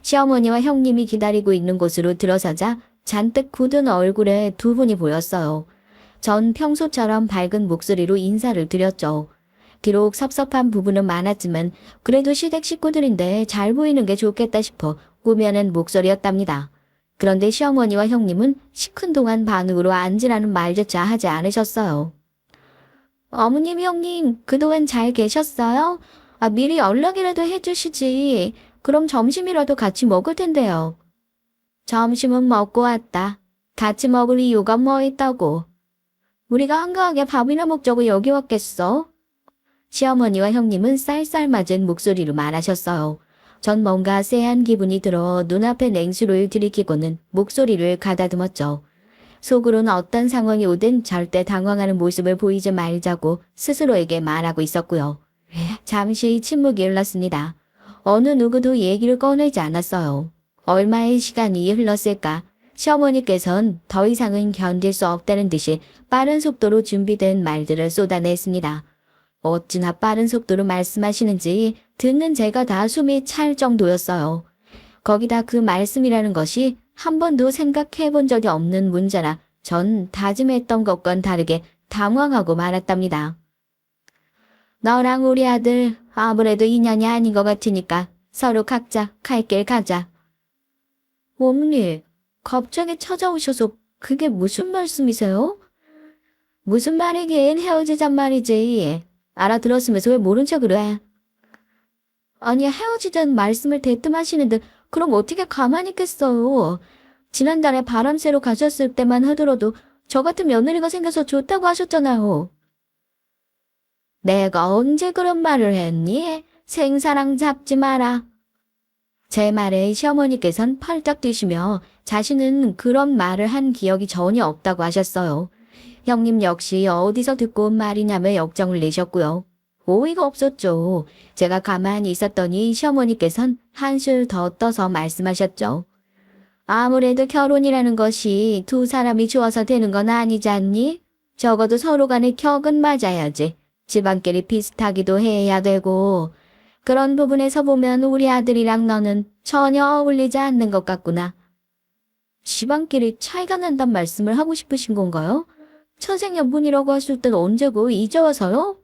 시어머니와 형님이 기다리고 있는 곳으로 들어서자 잔뜩 굳은 얼굴에 두 분이 보였어요. 전 평소처럼 밝은 목소리로 인사를 드렸죠. 비록 섭섭한 부분은 많았지만 그래도 시댁 식구들인데 잘 보이는 게 좋겠다 싶어 꾸며낸 목소리였답니다. 그런데 시어머니와 형님은 시큰둥한 반응으로 앉으라는 말조차 하지 않으셨어요. 어머님, 형님, 그동안 잘 계셨어요? 미리 연락이라도 해주시지. 그럼 점심이라도 같이 먹을 텐데요. 점심은 먹고 왔다. 같이 먹을 이유가 뭐 있다고. 우리가 한가하게 밥이나 먹자고 여기 왔겠어? 시어머니와 형님은 쌀쌀맞은 목소리로 말하셨어요. 전 뭔가 쎄한 기분이 들어 눈앞에 냉수를 들이키고는 목소리를 가다듬었죠. 속으로는 어떤 상황이 오든 절대 당황하는 모습을 보이지 말자고 스스로에게 말하고 있었고요. 잠시 침묵이 흘렀습니다. 어느 누구도 얘기를 꺼내지 않았어요. 얼마의 시간이 흘렀을까? 시어머니께선 더 이상은 견딜 수 없다는 듯이 빠른 속도로 준비된 말들을 쏟아냈습니다. 어찌나 빠른 속도로 말씀하시는지 듣는 제가 다 숨이 찰 정도였어요. 거기다 그 말씀이라는 것이 한 번도 생각해 본 적이 없는 문제라 전 다짐했던 것과는 다르게 당황하고 말았답니다. 너랑 우리 아들 아무래도 인연이 아닌 것 같으니까 서로 각자 갈 길 가자. 어머니, 갑자기 찾아오셔서 그게 무슨 말씀이세요? 무슨 말이긴 헤어지잔 말이지. 알아들었으면서 왜 모른 척을 해? 아니 헤어지자는 말씀을 대뜸하시는데 그럼 어떻게 가만히 있겠어요. 지난달에 바람 쐬러 가셨을 때만 하더라도 저 같은 며느리가 생겨서 좋다고 하셨잖아요. 내가 언제 그런 말을 했니? 생사랑 잡지 마라. 제 말에 시어머니께선 펄쩍 뛰시며 자신은 그런 말을 한 기억이 전혀 없다고 하셨어요. 형님 역시 어디서 듣고 온 말이냐며 역정을 내셨고요. 오이가 없었죠. 제가 가만히 있었더니 시어머니께선 한술 더 떠서 말씀하셨죠. 아무래도 결혼이라는 것이 두 사람이 좋아서 되는 건 아니지 않니? 적어도 서로 간에 격은 맞아야지. 집안끼리 비슷하기도 해야 되고. 그런 부분에서 보면 우리 아들이랑 너는 전혀 어울리지 않는 것 같구나. 집안끼리 차이가 난단 말씀을 하고 싶으신 건가요? 천생연분이라고 하실 땐 언제고 이제 와서요?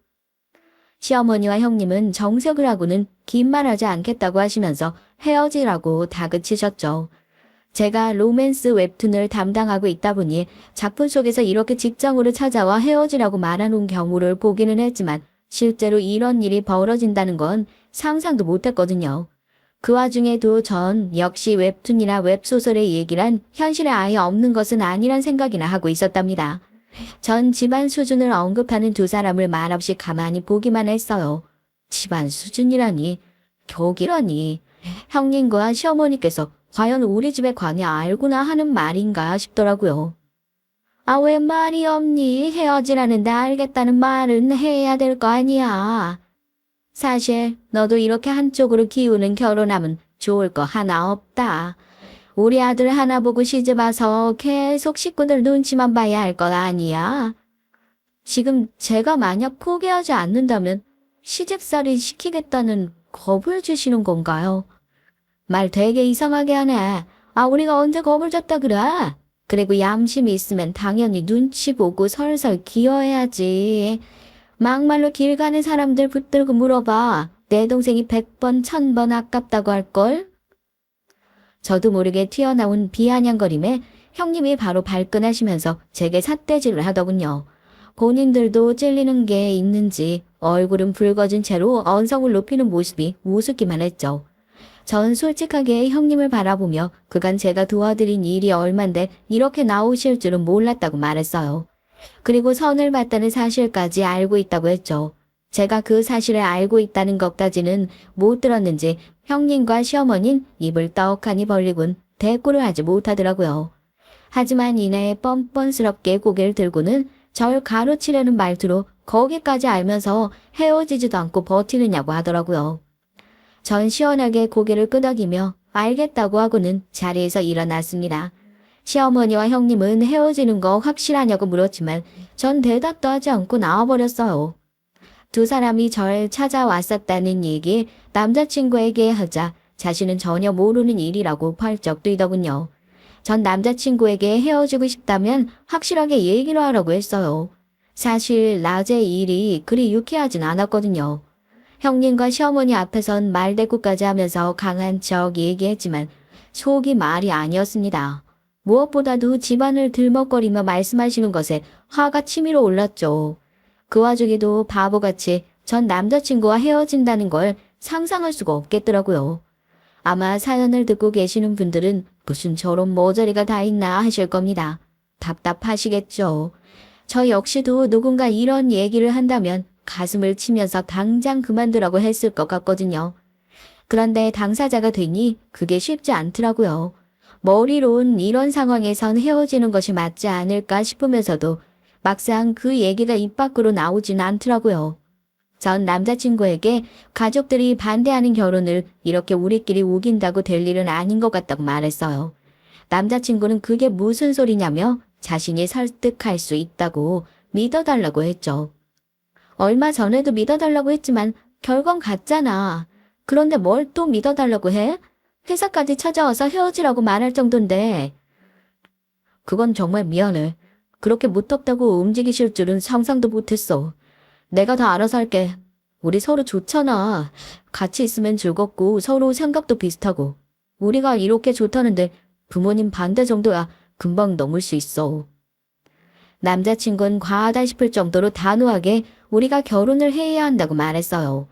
시어머니와 형님은 정색을 하고는 긴 말하지 않겠다고 하시면서 헤어지라고 다그치셨죠. 제가 로맨스 웹툰을 담당하고 있다 보니 작품 속에서 이렇게 직장으로 찾아와 헤어지라고 말하는 경우를 보기는 했지만 실제로 이런 일이 벌어진다는 건 상상도 못했거든요. 그 와중에도 전 역시 웹툰이나 웹소설의 얘기란 현실에 아예 없는 것은 아니란 생각이나 하고 있었답니다. 전 집안 수준을 언급하는 두 사람을 말없이 가만히 보기만 했어요. 집안 수준이라니, 격이라니. 형님과 시어머니께서 과연 우리 집에 관해 알구나 하는 말인가 싶더라고요. 왜 말이 없니? 헤어지라는데 알겠다는 말은 해야 될 거 아니야. 사실 너도 이렇게 한쪽으로 기우는 결혼하면 좋을 거 하나 없다. 우리 아들 하나 보고 시집와서 계속 식구들 눈치만 봐야 할 것 아니야. 지금 제가 만약 포기하지 않는다면 시집살이 시키겠다는 겁을 주시는 건가요? 말 되게 이상하게 하네. 우리가 언제 겁을 줬다 그래? 그리고 양심이 있으면 당연히 눈치 보고 설설 기어해야지. 막말로 길 가는 사람들 붙들고 물어봐. 내 동생이 100번 1000번 아깝다고 할걸? 저도 모르게 튀어나온 비아냥거림에 형님이 바로 발끈하시면서 제게 삿대질을 하더군요. 본인들도 찔리는 게 있는지 얼굴은 붉어진 채로 언성을 높이는 모습이 우습기만 했죠. 전 솔직하게 형님을 바라보며 그간 제가 도와드린 일이 얼만데 이렇게 나오실 줄은 몰랐다고 말했어요. 그리고 선을 봤다는 사실까지 알고 있다고 했죠. 제가 그 사실을 알고 있다는 것까지는 못 들었는지 형님과 시어머니는 입을 떡하니 벌리곤 대꾸를 하지 못하더라고요. 하지만 이내 뻔뻔스럽게 고개를 들고는 절 가로치려는 말투로 거기까지 알면서 헤어지지도 않고 버티느냐고 하더라고요. 전 시원하게 고개를 끄덕이며 알겠다고 하고는 자리에서 일어났습니다. 시어머니와 형님은 헤어지는 거 확실하냐고 물었지만 전 대답도 하지 않고 나와버렸어요. 두 사람이 절 찾아왔었다는 얘기 남자친구에게 하자 자신은 전혀 모르는 일이라고 펄쩍 뛰더군요. 전 남자친구에게 헤어지고 싶다면 확실하게 얘기를 하라고 했어요. 사실 낮에 일이 그리 유쾌하진 않았거든요. 형님과 시어머니 앞에선 말대꾸까지 하면서 강한 척 얘기했지만 속이 말이 아니었습니다. 무엇보다도 집안을 들먹거리며 말씀하시는 것에 화가 치밀어 올랐죠. 그 와중에도 바보같이 전 남자친구와 헤어진다는 걸 상상할 수가 없겠더라고요. 아마 사연을 듣고 계시는 분들은 무슨 저런 머저리가 다 있나 하실 겁니다. 답답하시겠죠. 저 역시도 누군가 이런 얘기를 한다면 가슴을 치면서 당장 그만두라고 했을 것 같거든요. 그런데 당사자가 되니 그게 쉽지 않더라고요. 머리론 이런 상황에선 헤어지는 것이 맞지 않을까 싶으면서도 막상 그 얘기가 입 밖으로 나오진 않더라고요. 전 남자친구에게 가족들이 반대하는 결혼을 이렇게 우리끼리 우긴다고 될 일은 아닌 것 같다고 말했어요. 남자친구는 그게 무슨 소리냐며 자신이 설득할 수 있다고 믿어달라고 했죠. 얼마 전에도 믿어달라고 했지만 결과는 같잖아. 그런데 뭘 또 믿어달라고 해? 회사까지 찾아와서 헤어지라고 말할 정도인데. 그건 정말 미안해. 그렇게 무턱대고 움직이실 줄은 상상도 못했어. 내가 다 알아서 할게. 우리 서로 좋잖아. 같이 있으면 즐겁고 서로 생각도 비슷하고. 우리가 이렇게 좋다는데 부모님 반대 정도야 금방 넘을 수 있어. 남자친구는 과하다 싶을 정도로 단호하게 우리가 결혼을 해야 한다고 말했어요.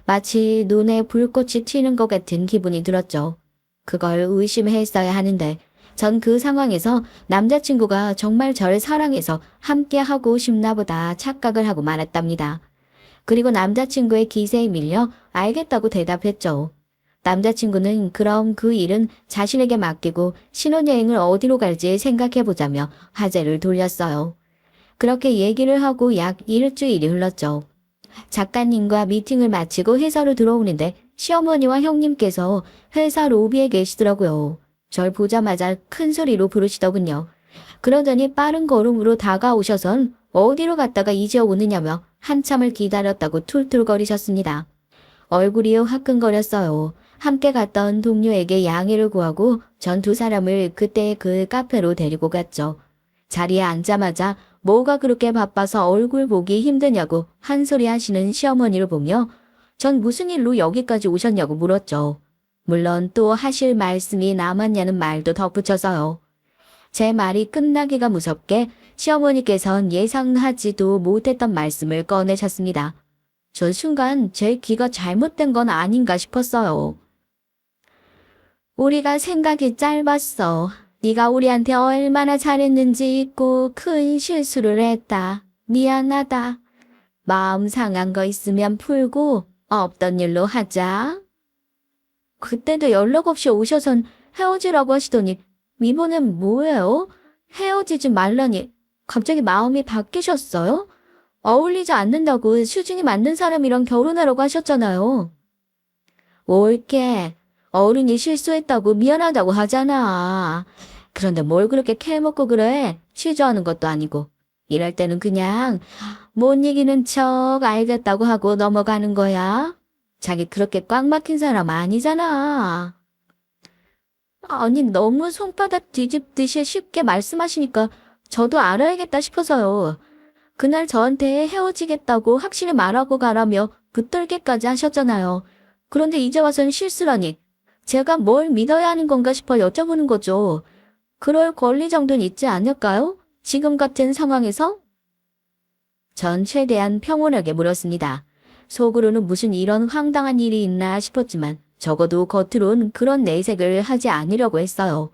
마치 눈에 불꽃이 튀는 것 같은 기분이 들었죠. 그걸 의심했어야 하는데 전 그 상황에서 남자친구가 정말 저를 사랑해서 함께하고 싶나 보다 착각을 하고 말았답니다. 그리고 남자친구의 기세에 밀려 알겠다고 대답했죠. 남자친구는 그럼 그 일은 자신에게 맡기고 신혼여행을 어디로 갈지 생각해보자며 화제를 돌렸어요. 그렇게 얘기를 하고 약 일주일이 흘렀죠. 작가님과 미팅을 마치고 회사로 들어오는데 시어머니와 형님께서 회사 로비에 계시더라고요. 절 보자마자 큰 소리로 부르시더군요. 그러더니 빠른 걸음으로 다가오셔선 어디로 갔다가 이제 오느냐며 한참을 기다렸다고 툴툴거리셨습니다. 얼굴이 화끈거렸어요. 함께 갔던 동료에게 양해를 구하고 전 두 사람을 그때 그 카페로 데리고 갔죠. 자리에 앉자마자 뭐가 그렇게 바빠서 얼굴 보기 힘드냐고 한 소리 하시는 시어머니를 보며 전 무슨 일로 여기까지 오셨냐고 물었죠. 물론 또 하실 말씀이 남았냐는 말도 덧붙여서요. 제 말이 끝나기가 무섭게 시어머니께선 예상하지도 못했던 말씀을 꺼내셨습니다. 전 순간 제 귀가 잘못된 건 아닌가 싶었어요. 우리가 생각이 짧았어. 네가 우리한테 얼마나 잘했는지 잊고 큰 실수를 했다. 미안하다. 마음 상한 거 있으면 풀고 없던 일로 하자. 그때도 연락 없이 오셔선 헤어지라고 하시더니 이번엔 뭐예요? 헤어지지 말라니 갑자기 마음이 바뀌셨어요? 어울리지 않는다고 수준이 맞는 사람이랑 결혼하라고 하셨잖아요. 옳게 어른이 실수했다고 미안하다고 하잖아. 그런데 뭘 그렇게 캐먹고 그래? 취조하는 것도 아니고. 이럴 때는 그냥 못 이기는 척 알겠다고 하고 넘어가는 거야. 자기 그렇게 꽉 막힌 사람 아니잖아. 아니 너무 손바닥 뒤집듯이 쉽게 말씀하시니까 저도 알아야겠다 싶어서요. 그날 저한테 헤어지겠다고 확실히 말하고 가라며 붙들기까지 하셨잖아요. 그런데 이제 와서는 실수라니. 제가 뭘 믿어야 하는 건가 싶어 여쭤보는 거죠. 그럴 권리 정도는 있지 않을까요? 지금 같은 상황에서? 전 최대한 평온하게 물었습니다. 속으로는 무슨 이런 황당한 일이 있나 싶었지만 적어도 겉으론 그런 내색을 하지 않으려고 했어요.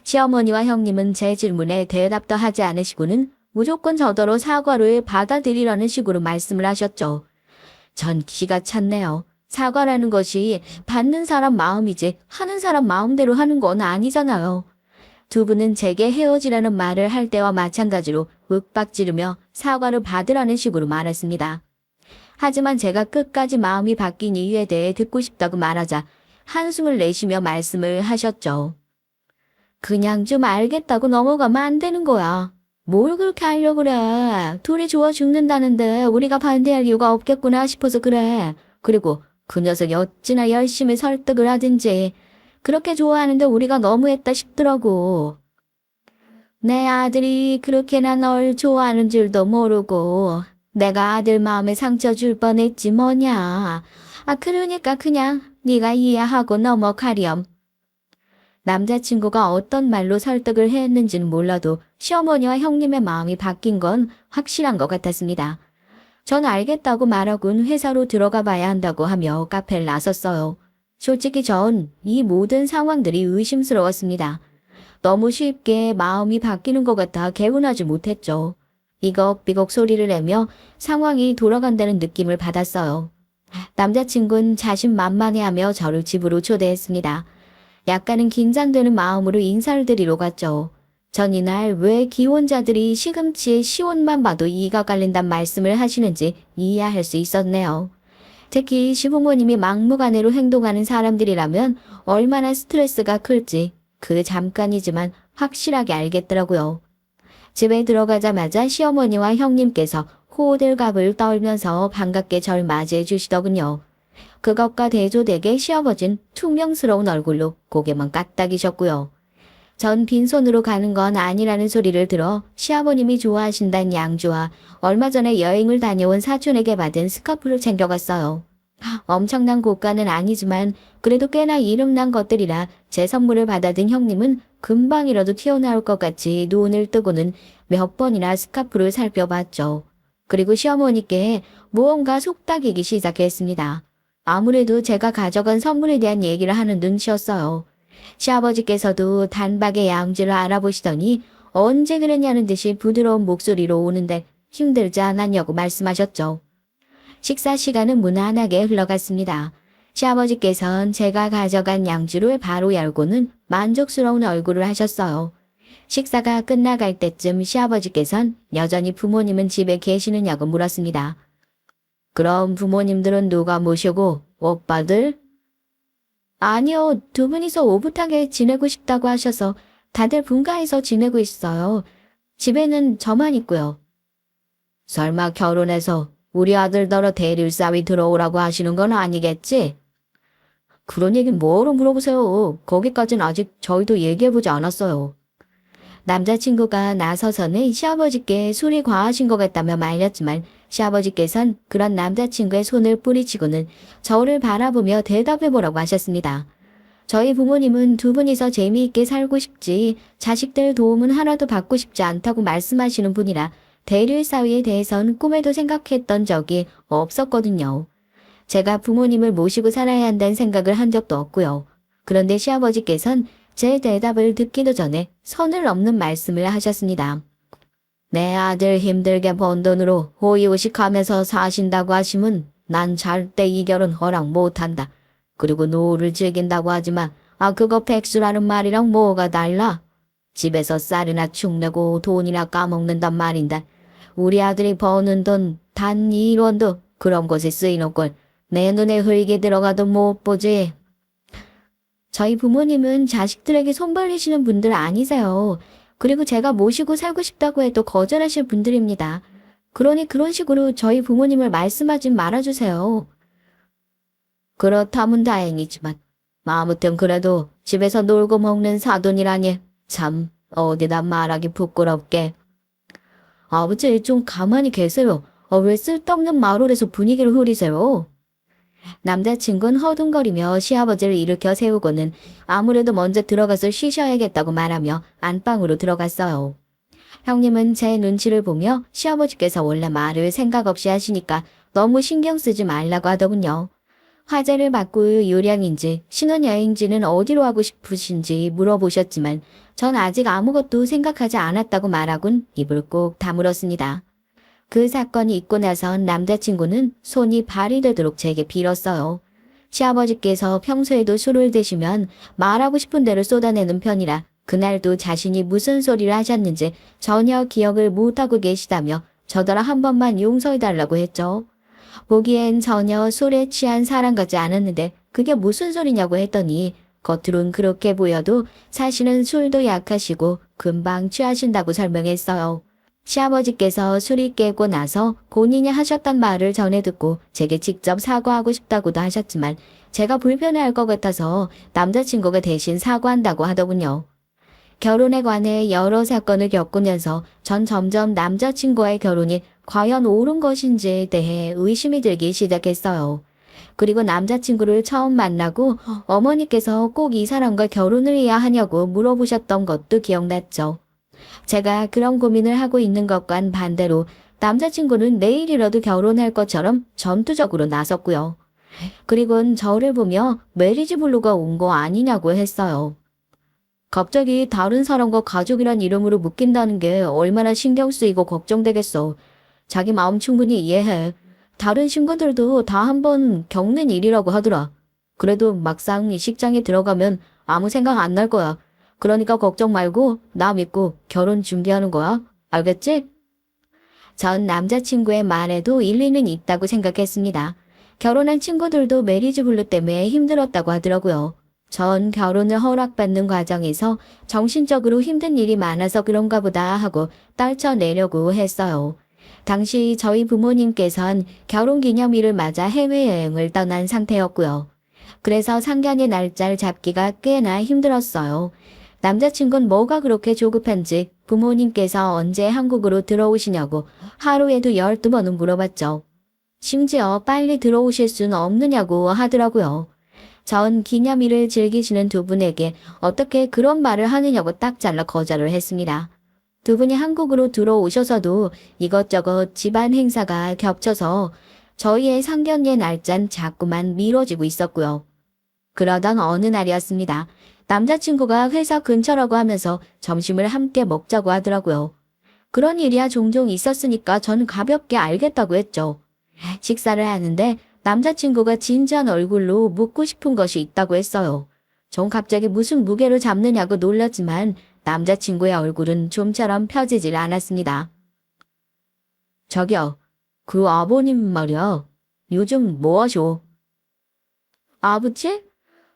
시어머니와 형님은 제 질문에 대답도 하지 않으시고는 무조건 저더러 사과를 받아들이라는 식으로 말씀을 하셨죠. 전 기가 찼네요. 사과라는 것이 받는 사람 마음이지 하는 사람 마음대로 하는 건 아니잖아요. 두 분은 제게 헤어지라는 말을 할 때와 마찬가지로 윽박지르며 사과를 받으라는 식으로 말했습니다. 하지만 제가 끝까지 마음이 바뀐 이유에 대해 듣고 싶다고 말하자 한숨을 내쉬며 말씀을 하셨죠. 그냥 좀 알겠다고 넘어가면 안 되는 거야. 뭘 그렇게 하려고 그래. 둘이 좋아 죽는다는데 우리가 반대할 이유가 없겠구나 싶어서 그래. 그리고 그 녀석이 어찌나 열심히 설득을 하든지 그렇게 좋아하는데 우리가 너무했다 싶더라고. 내 아들이 그렇게나 널 좋아하는 줄도 모르고 내가 아들 마음에 상처 줄 뻔했지 뭐냐. 그러니까 그냥 네가 이해하고 넘어가렴. 남자친구가 어떤 말로 설득을 했는지는 몰라도 시어머니와 형님의 마음이 바뀐 건 확실한 것 같았습니다. 전 알겠다고 말하곤 회사로 들어가 봐야 한다고 하며 카페를 나섰어요. 솔직히 전 이 모든 상황들이 의심스러웠습니다. 너무 쉽게 마음이 바뀌는 것 같아 개운하지 못했죠. 삐걱삐걱 소리를 내며 상황이 돌아간다는 느낌을 받았어요. 남자친구는 자신만만해하며 저를 집으로 초대했습니다. 약간은 긴장되는 마음으로 인사를 드리러 갔죠. 전 이날 왜 기혼자들이 시금치에 시온만 봐도 이가 깔린단 말씀을 하시는지 이해할 수 있었네요. 특히 시부모님이 막무가내로 행동하는 사람들이라면 얼마나 스트레스가 클지 그 잠깐이지만 확실하게 알겠더라고요. 집에 들어가자마자 시어머니와 형님께서 호들갑을 떨면서 반갑게 절 맞이해 주시더군요. 그것과 대조되게 시어버진 퉁명스러운 얼굴로 고개만 까딱이셨고요. 전 빈손으로 가는 건 아니라는 소리를 들어 시아버님이 좋아하신다는 양주와 얼마 전에 여행을 다녀온 사촌에게 받은 스카프를 챙겨갔어요. 엄청난 고가는 아니지만 그래도 꽤나 이름난 것들이라 제 선물을 받아든 형님은 금방이라도 튀어나올 것 같이 눈을 뜨고는 몇 번이나 스카프를 살펴봤죠. 그리고 시어머니께 무언가 속닥이기 시작했습니다. 아무래도 제가 가져간 선물에 대한 얘기를 하는 눈치였어요. 시아버지께서도 단박에 양주를 알아보시더니 언제 그랬냐는 듯이 부드러운 목소리로 오는데 힘들지 않았냐고 말씀하셨죠. 식사 시간은 무난하게 흘러갔습니다. 시아버지께선 제가 가져간 양주를 바로 열고는 만족스러운 얼굴을 하셨어요. 식사가 끝나갈 때쯤 시아버지께선 여전히 부모님은 집에 계시느냐고 물었습니다. 그럼 부모님들은 누가 모시고 오빠들? 아니요, 두 분이서 오붓하게 지내고 싶다고 하셔서 다들 분가해서 지내고 있어요. 집에는 저만 있고요. 설마 결혼해서 우리 아들더러 대릴사위 들어오라고 하시는 건 아니겠지? 그런 얘긴 뭐로 물어보세요. 거기까진 아직 저희도 얘기해보지 않았어요. 남자친구가 나서서는 시아버지께 술이 과하신 것 같다며 말렸지만 시아버지께선 그런 남자친구의 손을 뿌리치고는 저를 바라보며 대답해보라고 하셨습니다. 저희 부모님은 두 분이서 재미있게 살고 싶지 자식들 도움은 하나도 받고 싶지 않다고 말씀하시는 분이라 대릴 사위에 대해선 꿈에도 생각했던 적이 없었거든요. 제가 부모님을 모시고 살아야 한다는 생각을 한 적도 없고요. 그런데 시아버지께선 제 대답을 듣기도 전에 선을 넘는 말씀을 하셨습니다. 내 아들 힘들게 번 돈으로 호의호식하면서 사신다고 하시면 난 절대 이 결혼 허락 못한다. 그리고 노후를 즐긴다고 하지만 그거 백수라는 말이랑 뭐가 달라? 집에서 쌀이나 축내고 돈이나 까먹는단 말인데 우리 아들이 버는 돈 단 1원도 그런 곳에 쓰이는 걸 내 눈에 흘게 들어가도 못 보지. 저희 부모님은 자식들에게 손 벌리시는 분들 아니세요. 그리고 제가 모시고 살고 싶다고 해도 거절하실 분들입니다. 그러니 그런 식으로 저희 부모님을 말씀하지 말아주세요. 그렇다면 다행이지만 아무튼 그래도 집에서 놀고 먹는 사돈이라니 참 어디다 말하기 부끄럽게. 아버지 좀 가만히 계세요. 왜 쓸데없는 말을 해서 분위기를 흐리세요? 남자친구는 허둥거리며 시아버지를 일으켜 세우고는 아무래도 먼저 들어가서 쉬셔야겠다고 말하며 안방으로 들어갔어요. 형님은 제 눈치를 보며 시아버지께서 원래 말을 생각 없이 하시니까 너무 신경 쓰지 말라고 하더군요. 화제를 바꿀 요량인지 신혼여행지는 어디로 하고 싶으신지 물어보셨지만 전 아직 아무것도 생각하지 않았다고 말하곤 입을 꼭 다물었습니다. 그 사건이 있고 나선 남자친구는 손이 발이 되도록 제게 빌었어요. 시아버지께서 평소에도 술을 드시면 말하고 싶은 대로 쏟아내는 편이라 그날도 자신이 무슨 소리를 하셨는지 전혀 기억을 못하고 계시다며 저더러 한 번만 용서해달라고 했죠. 보기엔 전혀 술에 취한 사람 같지 않았는데 그게 무슨 소리냐고 했더니 겉으론 그렇게 보여도 사실은 술도 약하시고 금방 취하신다고 설명했어요. 시아버지께서 술이 깨고 나서 본인이 하셨던 말을 전해 듣고 제게 직접 사과하고 싶다고도 하셨지만 제가 불편해할 것 같아서 남자친구가 대신 사과한다고 하더군요. 결혼에 관해 여러 사건을 겪으면서 전 점점 남자친구와의 결혼이 과연 옳은 것인지에 대해 의심이 들기 시작했어요. 그리고 남자친구를 처음 만나고 어머니께서 꼭 이 사람과 결혼을 해야 하냐고 물어보셨던 것도 기억났죠. 제가 그런 고민을 하고 있는 것과는 반대로 남자친구는 내일이라도 결혼할 것처럼 전투적으로 나섰고요. 그리고는 저를 보며 메리지 블루가 온 거 아니냐고 했어요. 갑자기 다른 사람과 가족이란 이름으로 묶인다는 게 얼마나 신경 쓰이고 걱정되겠어. 자기 마음 충분히 이해해. 다른 친구들도 다 한번 겪는 일이라고 하더라. 그래도 막상 이 식장에 들어가면 아무 생각 안 날 거야. 그러니까 걱정 말고 나 믿고 결혼 준비하는 거야. 알겠지? 전 남자친구의 말에도 일리는 있다고 생각했습니다. 결혼한 친구들도 메리지 블루 때문에 힘들었다고 하더라고요. 전 결혼을 허락받는 과정에서 정신적으로 힘든 일이 많아서 그런가 보다 하고 떨쳐내려고 했어요. 당시 저희 부모님께선 결혼기념일을 맞아 해외여행을 떠난 상태였고요. 그래서 상견례 날짜를 잡기가 꽤나 힘들었어요. 남자친구는 뭐가 그렇게 조급한지 부모님께서 언제 한국으로 들어오시냐고 하루에도 12번은 물어봤죠. 심지어 빨리 들어오실 수는 없느냐고 하더라고요. 전 기념일을 즐기시는 두 분에게 어떻게 그런 말을 하느냐고 딱 잘라 거절을 했습니다. 두 분이 한국으로 들어오셔서도 이것저것 집안 행사가 겹쳐서 저희의 상견례 날짜는 자꾸만 미뤄지고 있었고요. 그러던 어느 날이었습니다. 남자친구가 회사 근처라고 하면서 점심을 함께 먹자고 하더라고요. 그런 일이야 종종 있었으니까 저는 가볍게 알겠다고 했죠. 식사를 하는데 남자친구가 진지한 얼굴로 묻고 싶은 것이 있다고 했어요. 전 갑자기 무슨 무게를 잡느냐고 놀랐지만 남자친구의 얼굴은 좀처럼 펴지질 않았습니다. 저기요, 그 아버님 말이야. 요즘 뭐 하셔? 아버지?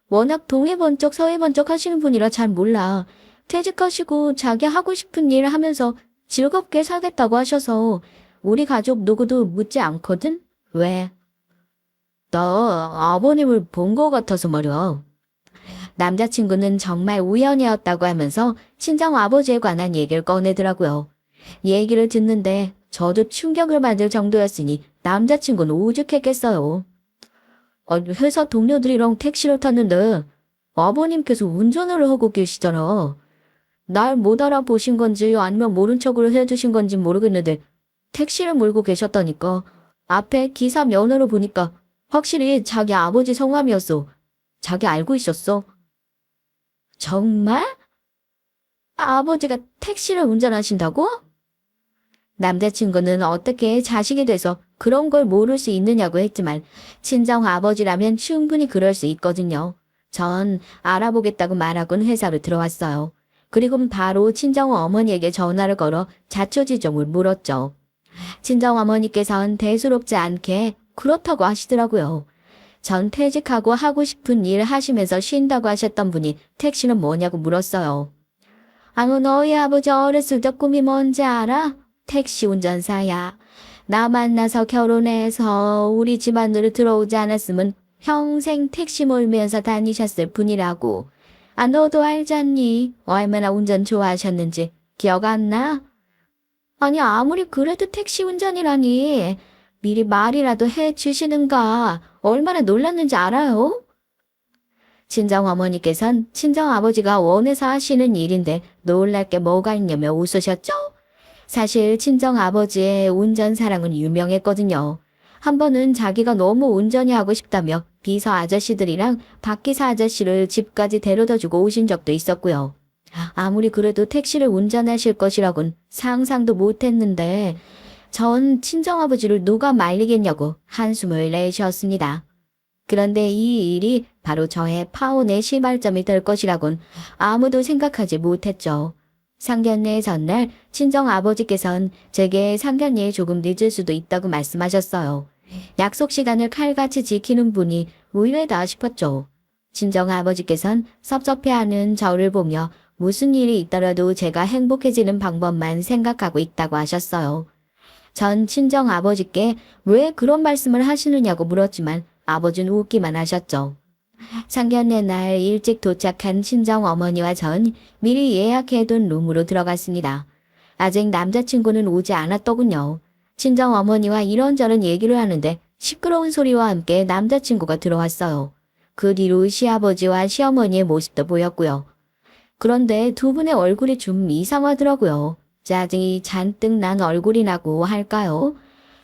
워낙 동해번쩍 서해번쩍 하시는 분이라 잘 몰라. 퇴직하시고 자기 하고 싶은 일 하면서 즐겁게 살겠다고 하셔서 우리 가족 누구도 묻지 않거든? 왜? 나 아버님을 본 것 같아서 말이야. 남자친구는 정말 우연이었다고 하면서 친정 아버지에 관한 얘기를 꺼내더라고요. 얘기를 듣는데 저도 충격을 받을 정도였으니 남자친구는 오죽했겠어요. 회사 동료들이랑 택시를 탔는데 아버님께서 운전을 하고 계시잖아. 날 못 알아보신 건지 아니면 모른 척을 해주신 건지 모르겠는데 택시를 몰고 계셨다니까. 앞에 기사 면허로 보니까 확실히 자기 아버지 성함이었어. 자기 알고 있었어? 정말? 아버지가 택시를 운전하신다고? 남자친구는 어떻게 자식이 돼서 그런 걸 모를 수 있느냐고 했지만 친정 아버지라면 충분히 그럴 수 있거든요. 전 알아보겠다고 말하곤 회사로 들어왔어요. 그리고 바로 친정 어머니에게 전화를 걸어 자초지종을 물었죠. 친정 어머니께서는 대수롭지 않게 그렇다고 하시더라고요. 전 퇴직하고 하고 싶은 일 하시면서 쉰다고 하셨던 분이 택시는 뭐냐고 물었어요. 너희 아버지 어렸을 적 꿈이 뭔지 알아? 택시 운전사야. 나 만나서 결혼해서 우리 집안으로 들어오지 않았으면 평생 택시 몰면서 다니셨을 분이라고. 너도 알잖니? 얼마나 운전 좋아하셨는지 기억 안 나? 아니 아무리 그래도 택시 운전이라니. 미리 말이라도 해 주시는가. 얼마나 놀랐는지 알아요? 친정어머니께선 친정아버지가 원해서 하시는 일인데 놀랄 게 뭐가 있냐며 웃으셨죠. 사실 친정아버지의 운전 사랑은 유명했거든요. 한 번은 자기가 너무 운전이 하고 싶다며 비서 아저씨들이랑 박기사 아저씨를 집까지 데려다주고 오신 적도 있었고요. 아무리 그래도 택시를 운전하실 것이라곤 상상도 못했는데 전 친정아버지를 누가 말리겠냐고 한숨을 내쉬었습니다. 그런데 이 일이 바로 저의 파혼의 시발점이 될 것이라곤 아무도 생각하지 못했죠. 상견례 전날 친정아버지께선 제게 상견례에 조금 늦을 수도 있다고 말씀하셨어요. 약속 시간을 칼같이 지키는 분이 의외다 싶었죠. 친정아버지께선 섭섭해하는 저를 보며 무슨 일이 있더라도 제가 행복해지는 방법만 생각하고 있다고 하셨어요. 전 친정아버지께 왜 그런 말씀을 하시느냐고 물었지만 아버지는 웃기만 하셨죠. 상견례 날 일찍 도착한 친정어머니와 전 미리 예약해둔 룸으로 들어갔습니다. 아직 남자친구는 오지 않았더군요. 친정어머니와 이런저런 얘기를 하는데 시끄러운 소리와 함께 남자친구가 들어왔어요. 그 뒤로 시아버지와 시어머니의 모습도 보였고요. 그런데 두 분의 얼굴이 좀 이상하더라고요. 짜증이 잔뜩 난 얼굴이라고 할까요?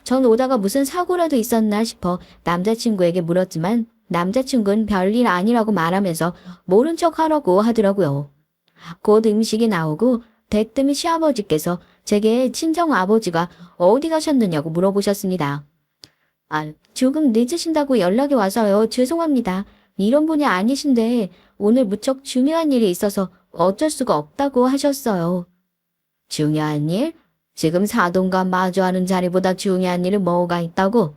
전 오다가 무슨 사고라도 있었나 싶어 남자친구에게 물었지만 남자친구는 별일 아니라고 말하면서 모른 척 하라고 하더라고요. 곧 음식이 나오고 대뜸 시아버지께서 제게 친정아버지가 어디 가셨느냐고 물어보셨습니다. 조금 늦으신다고 연락이 와서요. 죄송합니다. 이런 분이 아니신데 오늘 무척 중요한 일이 있어서 어쩔 수가 없다고 하셨어요. 중요한 일? 지금 사돈과 마주하는 자리보다 중요한 일은 뭐가 있다고?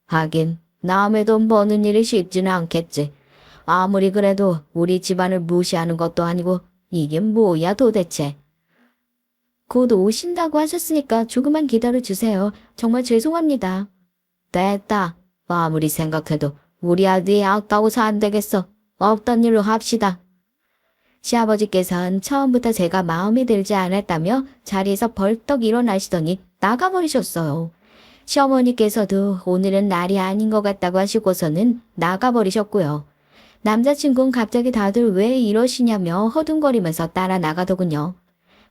하긴 남의 돈 버는 일이 쉽지는 않겠지. 아무리 그래도 우리 집안을 무시하는 것도 아니고 이게 뭐야 도대체. 곧 오신다고 하셨으니까 조금만 기다려주세요. 정말 죄송합니다. 됐다. 아무리 생각해도 우리 아들이 아까워서 안 되겠어. 없던 일로 합시다. 시아버지께서는 처음부터 제가 마음에 들지 않았다며 자리에서 벌떡 일어나시더니 나가버리셨어요. 시어머니께서도 오늘은 날이 아닌 것 같다고 하시고서는 나가버리셨고요. 남자친구는 갑자기 다들 왜 이러시냐며 허둥거리면서 따라 나가더군요.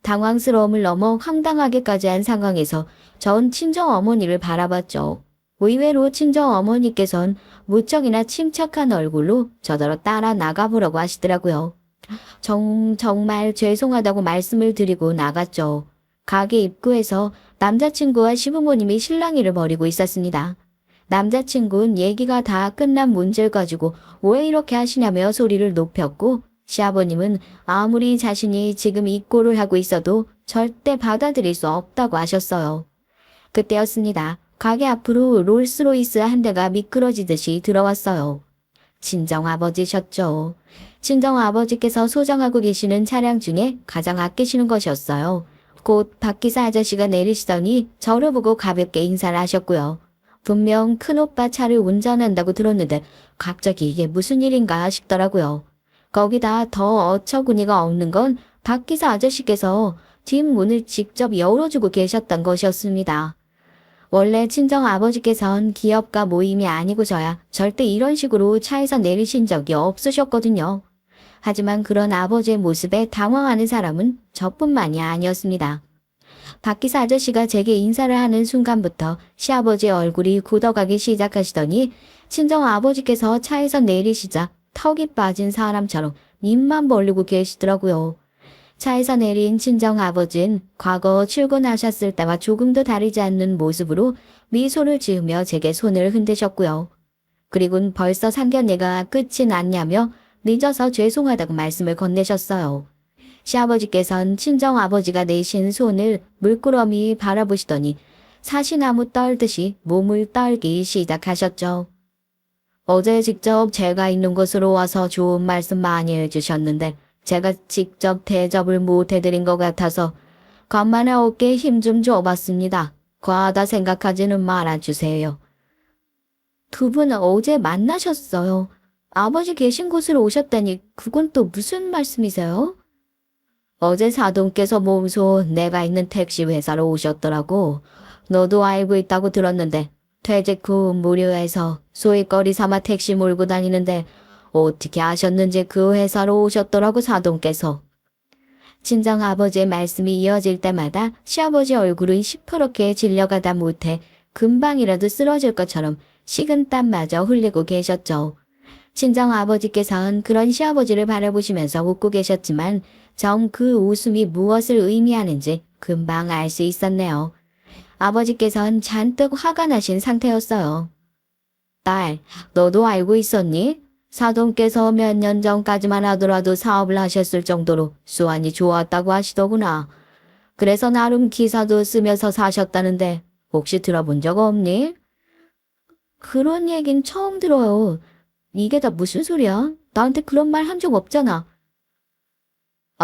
당황스러움을 넘어 황당하게까지 한 상황에서 전 친정어머니를 바라봤죠. 의외로 친정어머니께선 무척이나 침착한 얼굴로 저더러 따라 나가보라고 하시더라고요. 정말 죄송하다고 말씀을 드리고 나갔죠. 가게 입구에서 남자친구와 시부모님이 실랑이를 벌이고 있었습니다. 남자친구는 얘기가 다 끝난 문제를 가지고 왜 이렇게 하시냐며 소리를 높였고 시아버님은 아무리 자신이 지금 이 꼴을 하고 있어도 절대 받아들일 수 없다고 하셨어요. 그때였습니다. 가게 앞으로 롤스로이스 한 대가 미끄러지듯이 들어왔어요. 친정아버지셨죠. 친정아버지께서 소장하고 계시는 차량 중에 가장 아끼시는 것이었어요. 곧 박기사 아저씨가 내리시더니 저를 보고 가볍게 인사를 하셨고요. 분명 큰오빠 차를 운전한다고 들었는데 갑자기 이게 무슨 일인가 싶더라고요. 거기다 더 어처구니가 없는 건 박기사 아저씨께서 뒷문을 직접 열어주고 계셨던 것이었습니다. 원래 친정아버지께선 기업가 모임이 아니고서야 절대 이런 식으로 차에서 내리신 적이 없으셨거든요. 하지만 그런 아버지의 모습에 당황하는 사람은 저뿐만이 아니었습니다. 박기사 아저씨가 제게 인사를 하는 순간부터 시아버지의 얼굴이 굳어가기 시작하시더니 친정아버지께서 차에서 내리시자 턱이 빠진 사람처럼 입만 벌리고 계시더라고요. 차에서 내린 친정아버지는 과거 출근하셨을 때와 조금도 다르지 않는 모습으로 미소를 지으며 제게 손을 흔드셨고요. 그리고는 벌써 상견례가 끝이 났냐며 늦어서 죄송하다고 말씀을 건네셨어요. 시아버지께선 친정아버지가 내신 손을 물끄러미 바라보시더니 사시나무 떨듯이 몸을 떨기 시작하셨죠. 어제 직접 제가 있는 곳으로 와서 좋은 말씀 많이 해주셨는데 제가 직접 대접을 못 해드린 것 같아서 간만에 어깨에 힘 좀 줘봤습니다. 과하다 생각하지는 말아주세요. 두 분은 어제 만나셨어요. 아버지 계신 곳으로 오셨다니 그건 또 무슨 말씀이세요? 어제 사돈께서 몸소 내가 있는 택시 회사로 오셨더라고. 너도 알고 있다고 들었는데 퇴직 후 무료해서 소일거리 삼아 택시 몰고 다니는데 어떻게 아셨는지 그 회사로 오셨더라고 사돈께서. 친정 아버지의 말씀이 이어질 때마다 시아버지 얼굴은 시퍼렇게 질려가다 못해 금방이라도 쓰러질 것처럼 식은땀마저 흘리고 계셨죠. 친정 아버지께서는 그런 시아버지를 바라보시면서 웃고 계셨지만 정 그 웃음이 무엇을 의미하는지 금방 알 수 있었네요. 아버지께서는 잔뜩 화가 나신 상태였어요. 딸, 너도 알고 있었니? 사돈께서 몇 년 전까지만 하더라도 사업을 하셨을 정도로 수완이 좋았다고 하시더구나. 그래서 나름 기사도 쓰면서 사셨다는데 혹시 들어본 적 없니? 그런 얘긴 처음 들어요. 이게 다 무슨 소리야? 나한테 그런 말 한 적 없잖아.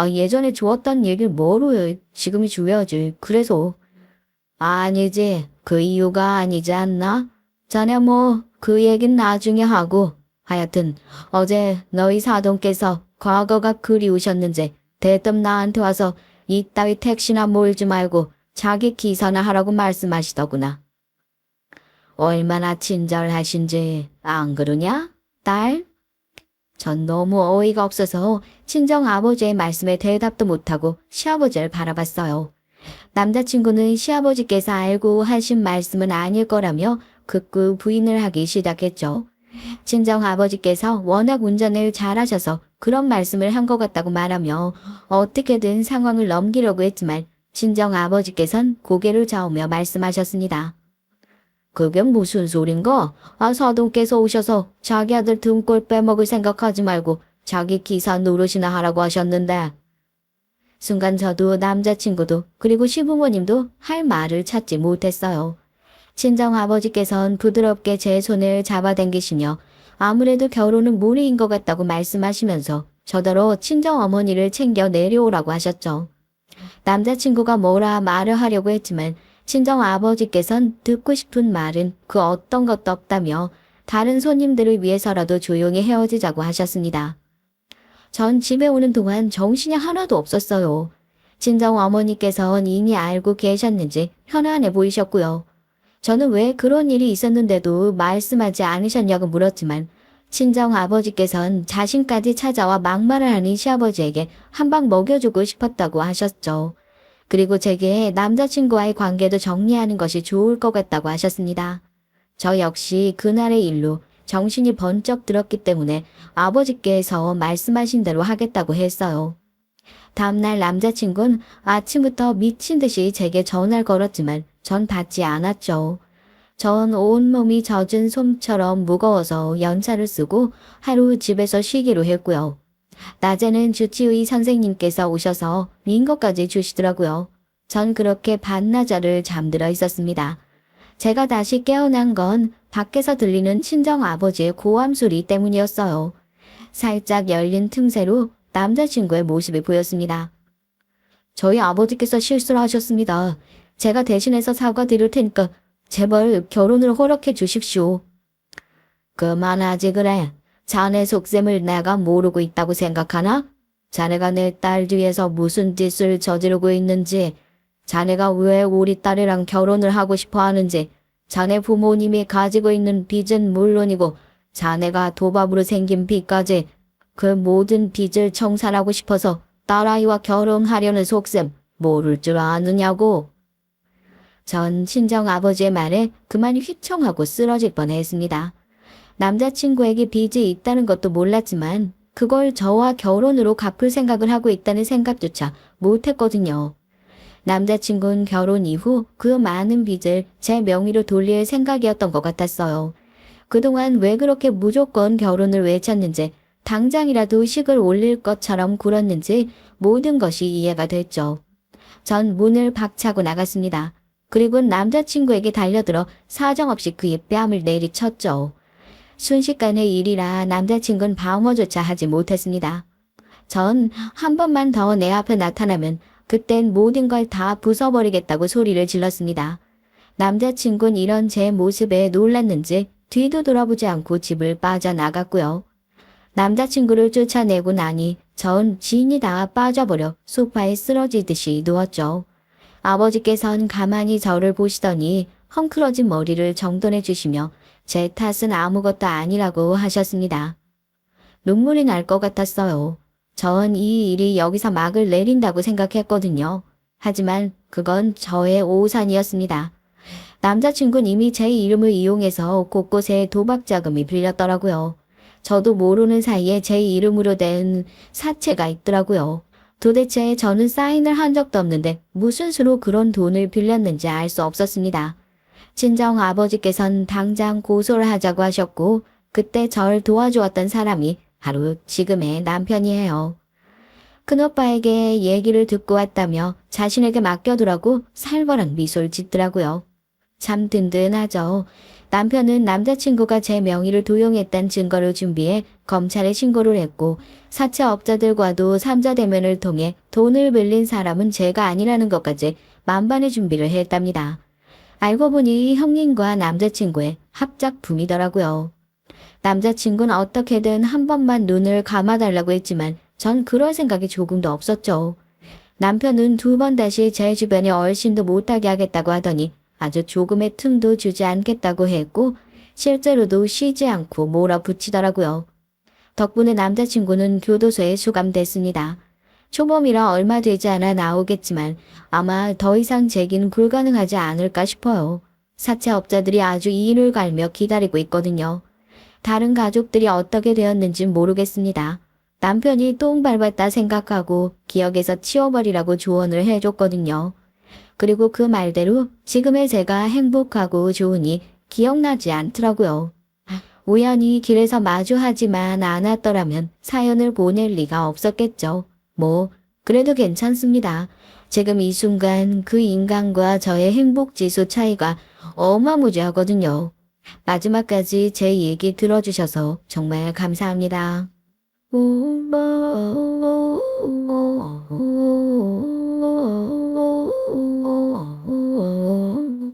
예전에 좋았다는 얘기를 뭐로 해? 지금이 중요하지. 그래서. 아니지. 그 이유가 아니지 않나? 자네 뭐 그 얘긴 나중에 하고. 하여튼 어제 너희 사돈께서 과거가 그리우셨는지 대뜸 나한테 와서 이따위 택시나 몰지 말고 자기 기사나 하라고 말씀하시더구나. 얼마나 친절하신지 안 그러냐, 딸? 전 너무 어이가 없어서 친정 아버지의 말씀에 대답도 못하고 시아버지를 바라봤어요. 남자친구는 시아버지께서 알고 하신 말씀은 아닐 거라며 극구 부인을 하기 시작했죠. 친정 아버지께서 워낙 운전을 잘하셔서 그런 말씀을 한 것 같다고 말하며 어떻게든 상황을 넘기려고 했지만 친정 아버지께선 고개를 저으며 말씀하셨습니다. 그게 무슨 소린가? 사돈께서 오셔서 자기 아들 등골 빼먹을 생각하지 말고 자기 기사 노릇이나 하라고 하셨는데. 순간 저도 남자친구도 그리고 시부모님도 할 말을 찾지 못했어요. 친정 아버지께서는 부드럽게 제 손을 잡아당기시며 아무래도 결혼은 무리인 것 같다고 말씀하시면서 저더러 친정 어머니를 챙겨 내려오라고 하셨죠. 남자친구가 뭐라 말을 하려고 했지만 친정 아버지께선 듣고 싶은 말은 그 어떤 것도 없다며 다른 손님들을 위해서라도 조용히 헤어지자고 하셨습니다. 전 집에 오는 동안 정신이 하나도 없었어요. 친정 어머니께서는 이미 알고 계셨는지 편안해 보이셨고요. 저는 왜 그런 일이 있었는데도 말씀하지 않으셨냐고 물었지만 친정 아버지께서는 자신까지 찾아와 막말을 하는 시아버지에게 한 방 먹여주고 싶었다고 하셨죠. 그리고 제게 남자친구와의 관계도 정리하는 것이 좋을 것 같다고 하셨습니다. 저 역시 그날의 일로 정신이 번쩍 들었기 때문에 아버지께서 말씀하신 대로 하겠다고 했어요. 다음날 남자친구는 아침부터 미친 듯이 제게 전화를 걸었지만 전 받지 않았죠. 전 온몸이 젖은 솜처럼 무거워서 연차를 쓰고 하루 집에서 쉬기로 했고요. 낮에는 주치의 선생님께서 오셔서 링거까지 주시더라고요. 전 그렇게 반나절을 잠들어 있었습니다. 제가 다시 깨어난 건 밖에서 들리는 친정 아버지의 고함 소리 때문이었어요. 살짝 열린 틈새로 남자친구의 모습이 보였습니다. 저희 아버지께서 실수를 하셨습니다. 제가 대신해서 사과드릴 테니까 제발 결혼을 허락해 주십시오. 그만하지 그래. 자네 속셈을 내가 모르고 있다고 생각하나? 자네가 내 딸 뒤에서 무슨 짓을 저지르고 있는지, 자네가 왜 우리 딸이랑 결혼을 하고 싶어 하는지, 자네 부모님이 가지고 있는 빚은 물론이고 자네가 도박으로 생긴 빚까지 그 모든 빚을 청산하고 싶어서 딸아이와 결혼하려는 속셈 모를 줄 아느냐고. 전 친정 아버지의 말에 그만 휘청하고 쓰러질 뻔했습니다. 남자친구에게 빚이 있다는 것도 몰랐지만 그걸 저와 결혼으로 갚을 생각을 하고 있다는 생각조차 못했거든요. 남자친구는 결혼 이후 그 많은 빚을 제 명의로 돌릴 생각이었던 것 같았어요. 그동안 왜 그렇게 무조건 결혼을 외쳤는지, 당장이라도 식을 올릴 것처럼 굴었는지 모든 것이 이해가 됐죠. 전 문을 박차고 나갔습니다. 그리고 남자친구에게 달려들어 사정없이 그의 뺨을 내리쳤죠. 순식간의 일이라 남자친구는 방어조차 하지 못했습니다. 전 한 번만 더 내 앞에 나타나면 그땐 모든 걸 다 부숴버리겠다고 소리를 질렀습니다. 남자친구는 이런 제 모습에 놀랐는지 뒤도 돌아보지 않고 집을 빠져나갔고요. 남자친구를 쫓아내고 나니 전 진이 다 빠져버려 소파에 쓰러지듯이 누웠죠. 아버지께서는 가만히 저를 보시더니 헝클어진 머리를 정돈해 주시며 제 탓은 아무것도 아니라고 하셨습니다. 눈물이 날 것 같았어요. 전 이 일이 여기서 막을 내린다고 생각했거든요. 하지만 그건 저의 오산이었습니다. 남자친구는 이미 제 이름을 이용해서 곳곳에 도박 자금이 빌렸더라고요. 저도 모르는 사이에 제 이름으로 된 사채가 있더라고요. 도대체 저는 사인을 한 적도 없는데 무슨 수로 그런 돈을 빌렸는지 알 수 없었습니다. 친정 아버지께선 당장 고소를 하자고 하셨고 그때 절 도와주었던 사람이 바로 지금의 남편이에요. 큰오빠에게 얘기를 듣고 왔다며 자신에게 맡겨두라고 살벌한 미소를 짓더라고요. 참 든든하죠. 남편은 남자친구가 제 명의를 도용했다는 증거를 준비해 검찰에 신고를 했고 사채업자들과도 삼자 대면을 통해 돈을 빌린 사람은 제가 아니라는 것까지 만반의 준비를 했답니다. 알고 보니 형님과 남자친구의 합작품이더라고요. 남자친구는 어떻게든 한 번만 눈을 감아달라고 했지만 전 그럴 생각이 조금도 없었죠. 남편은 두 번 다시 제 주변에 얼씬도 못하게 하겠다고 하더니 아주 조금의 틈도 주지 않겠다고 했고 실제로도 쉬지 않고 몰아붙이더라고요. 덕분에 남자친구는 교도소에 수감됐습니다. 초범이라 얼마 되지 않아 나오겠지만 아마 더 이상 재기는 불가능하지 않을까 싶어요. 사채업자들이 아주 이를 갈며 기다리고 있거든요. 다른 가족들이 어떻게 되었는지 모르겠습니다. 남편이 똥 밟았다 생각하고 기억에서 치워버리라고 조언을 해줬거든요. 그리고 그 말대로 지금의 제가 행복하고 좋으니 기억나지 않더라고요. 우연히 길에서 마주하지만 않았더라면 사연을 보낼 리가 없었겠죠. 그래도 괜찮습니다. 지금 이 순간 그 인간과 저의 행복지수 차이가 어마무지하거든요. 마지막까지 제 얘기 들어주셔서 정말 감사합니다.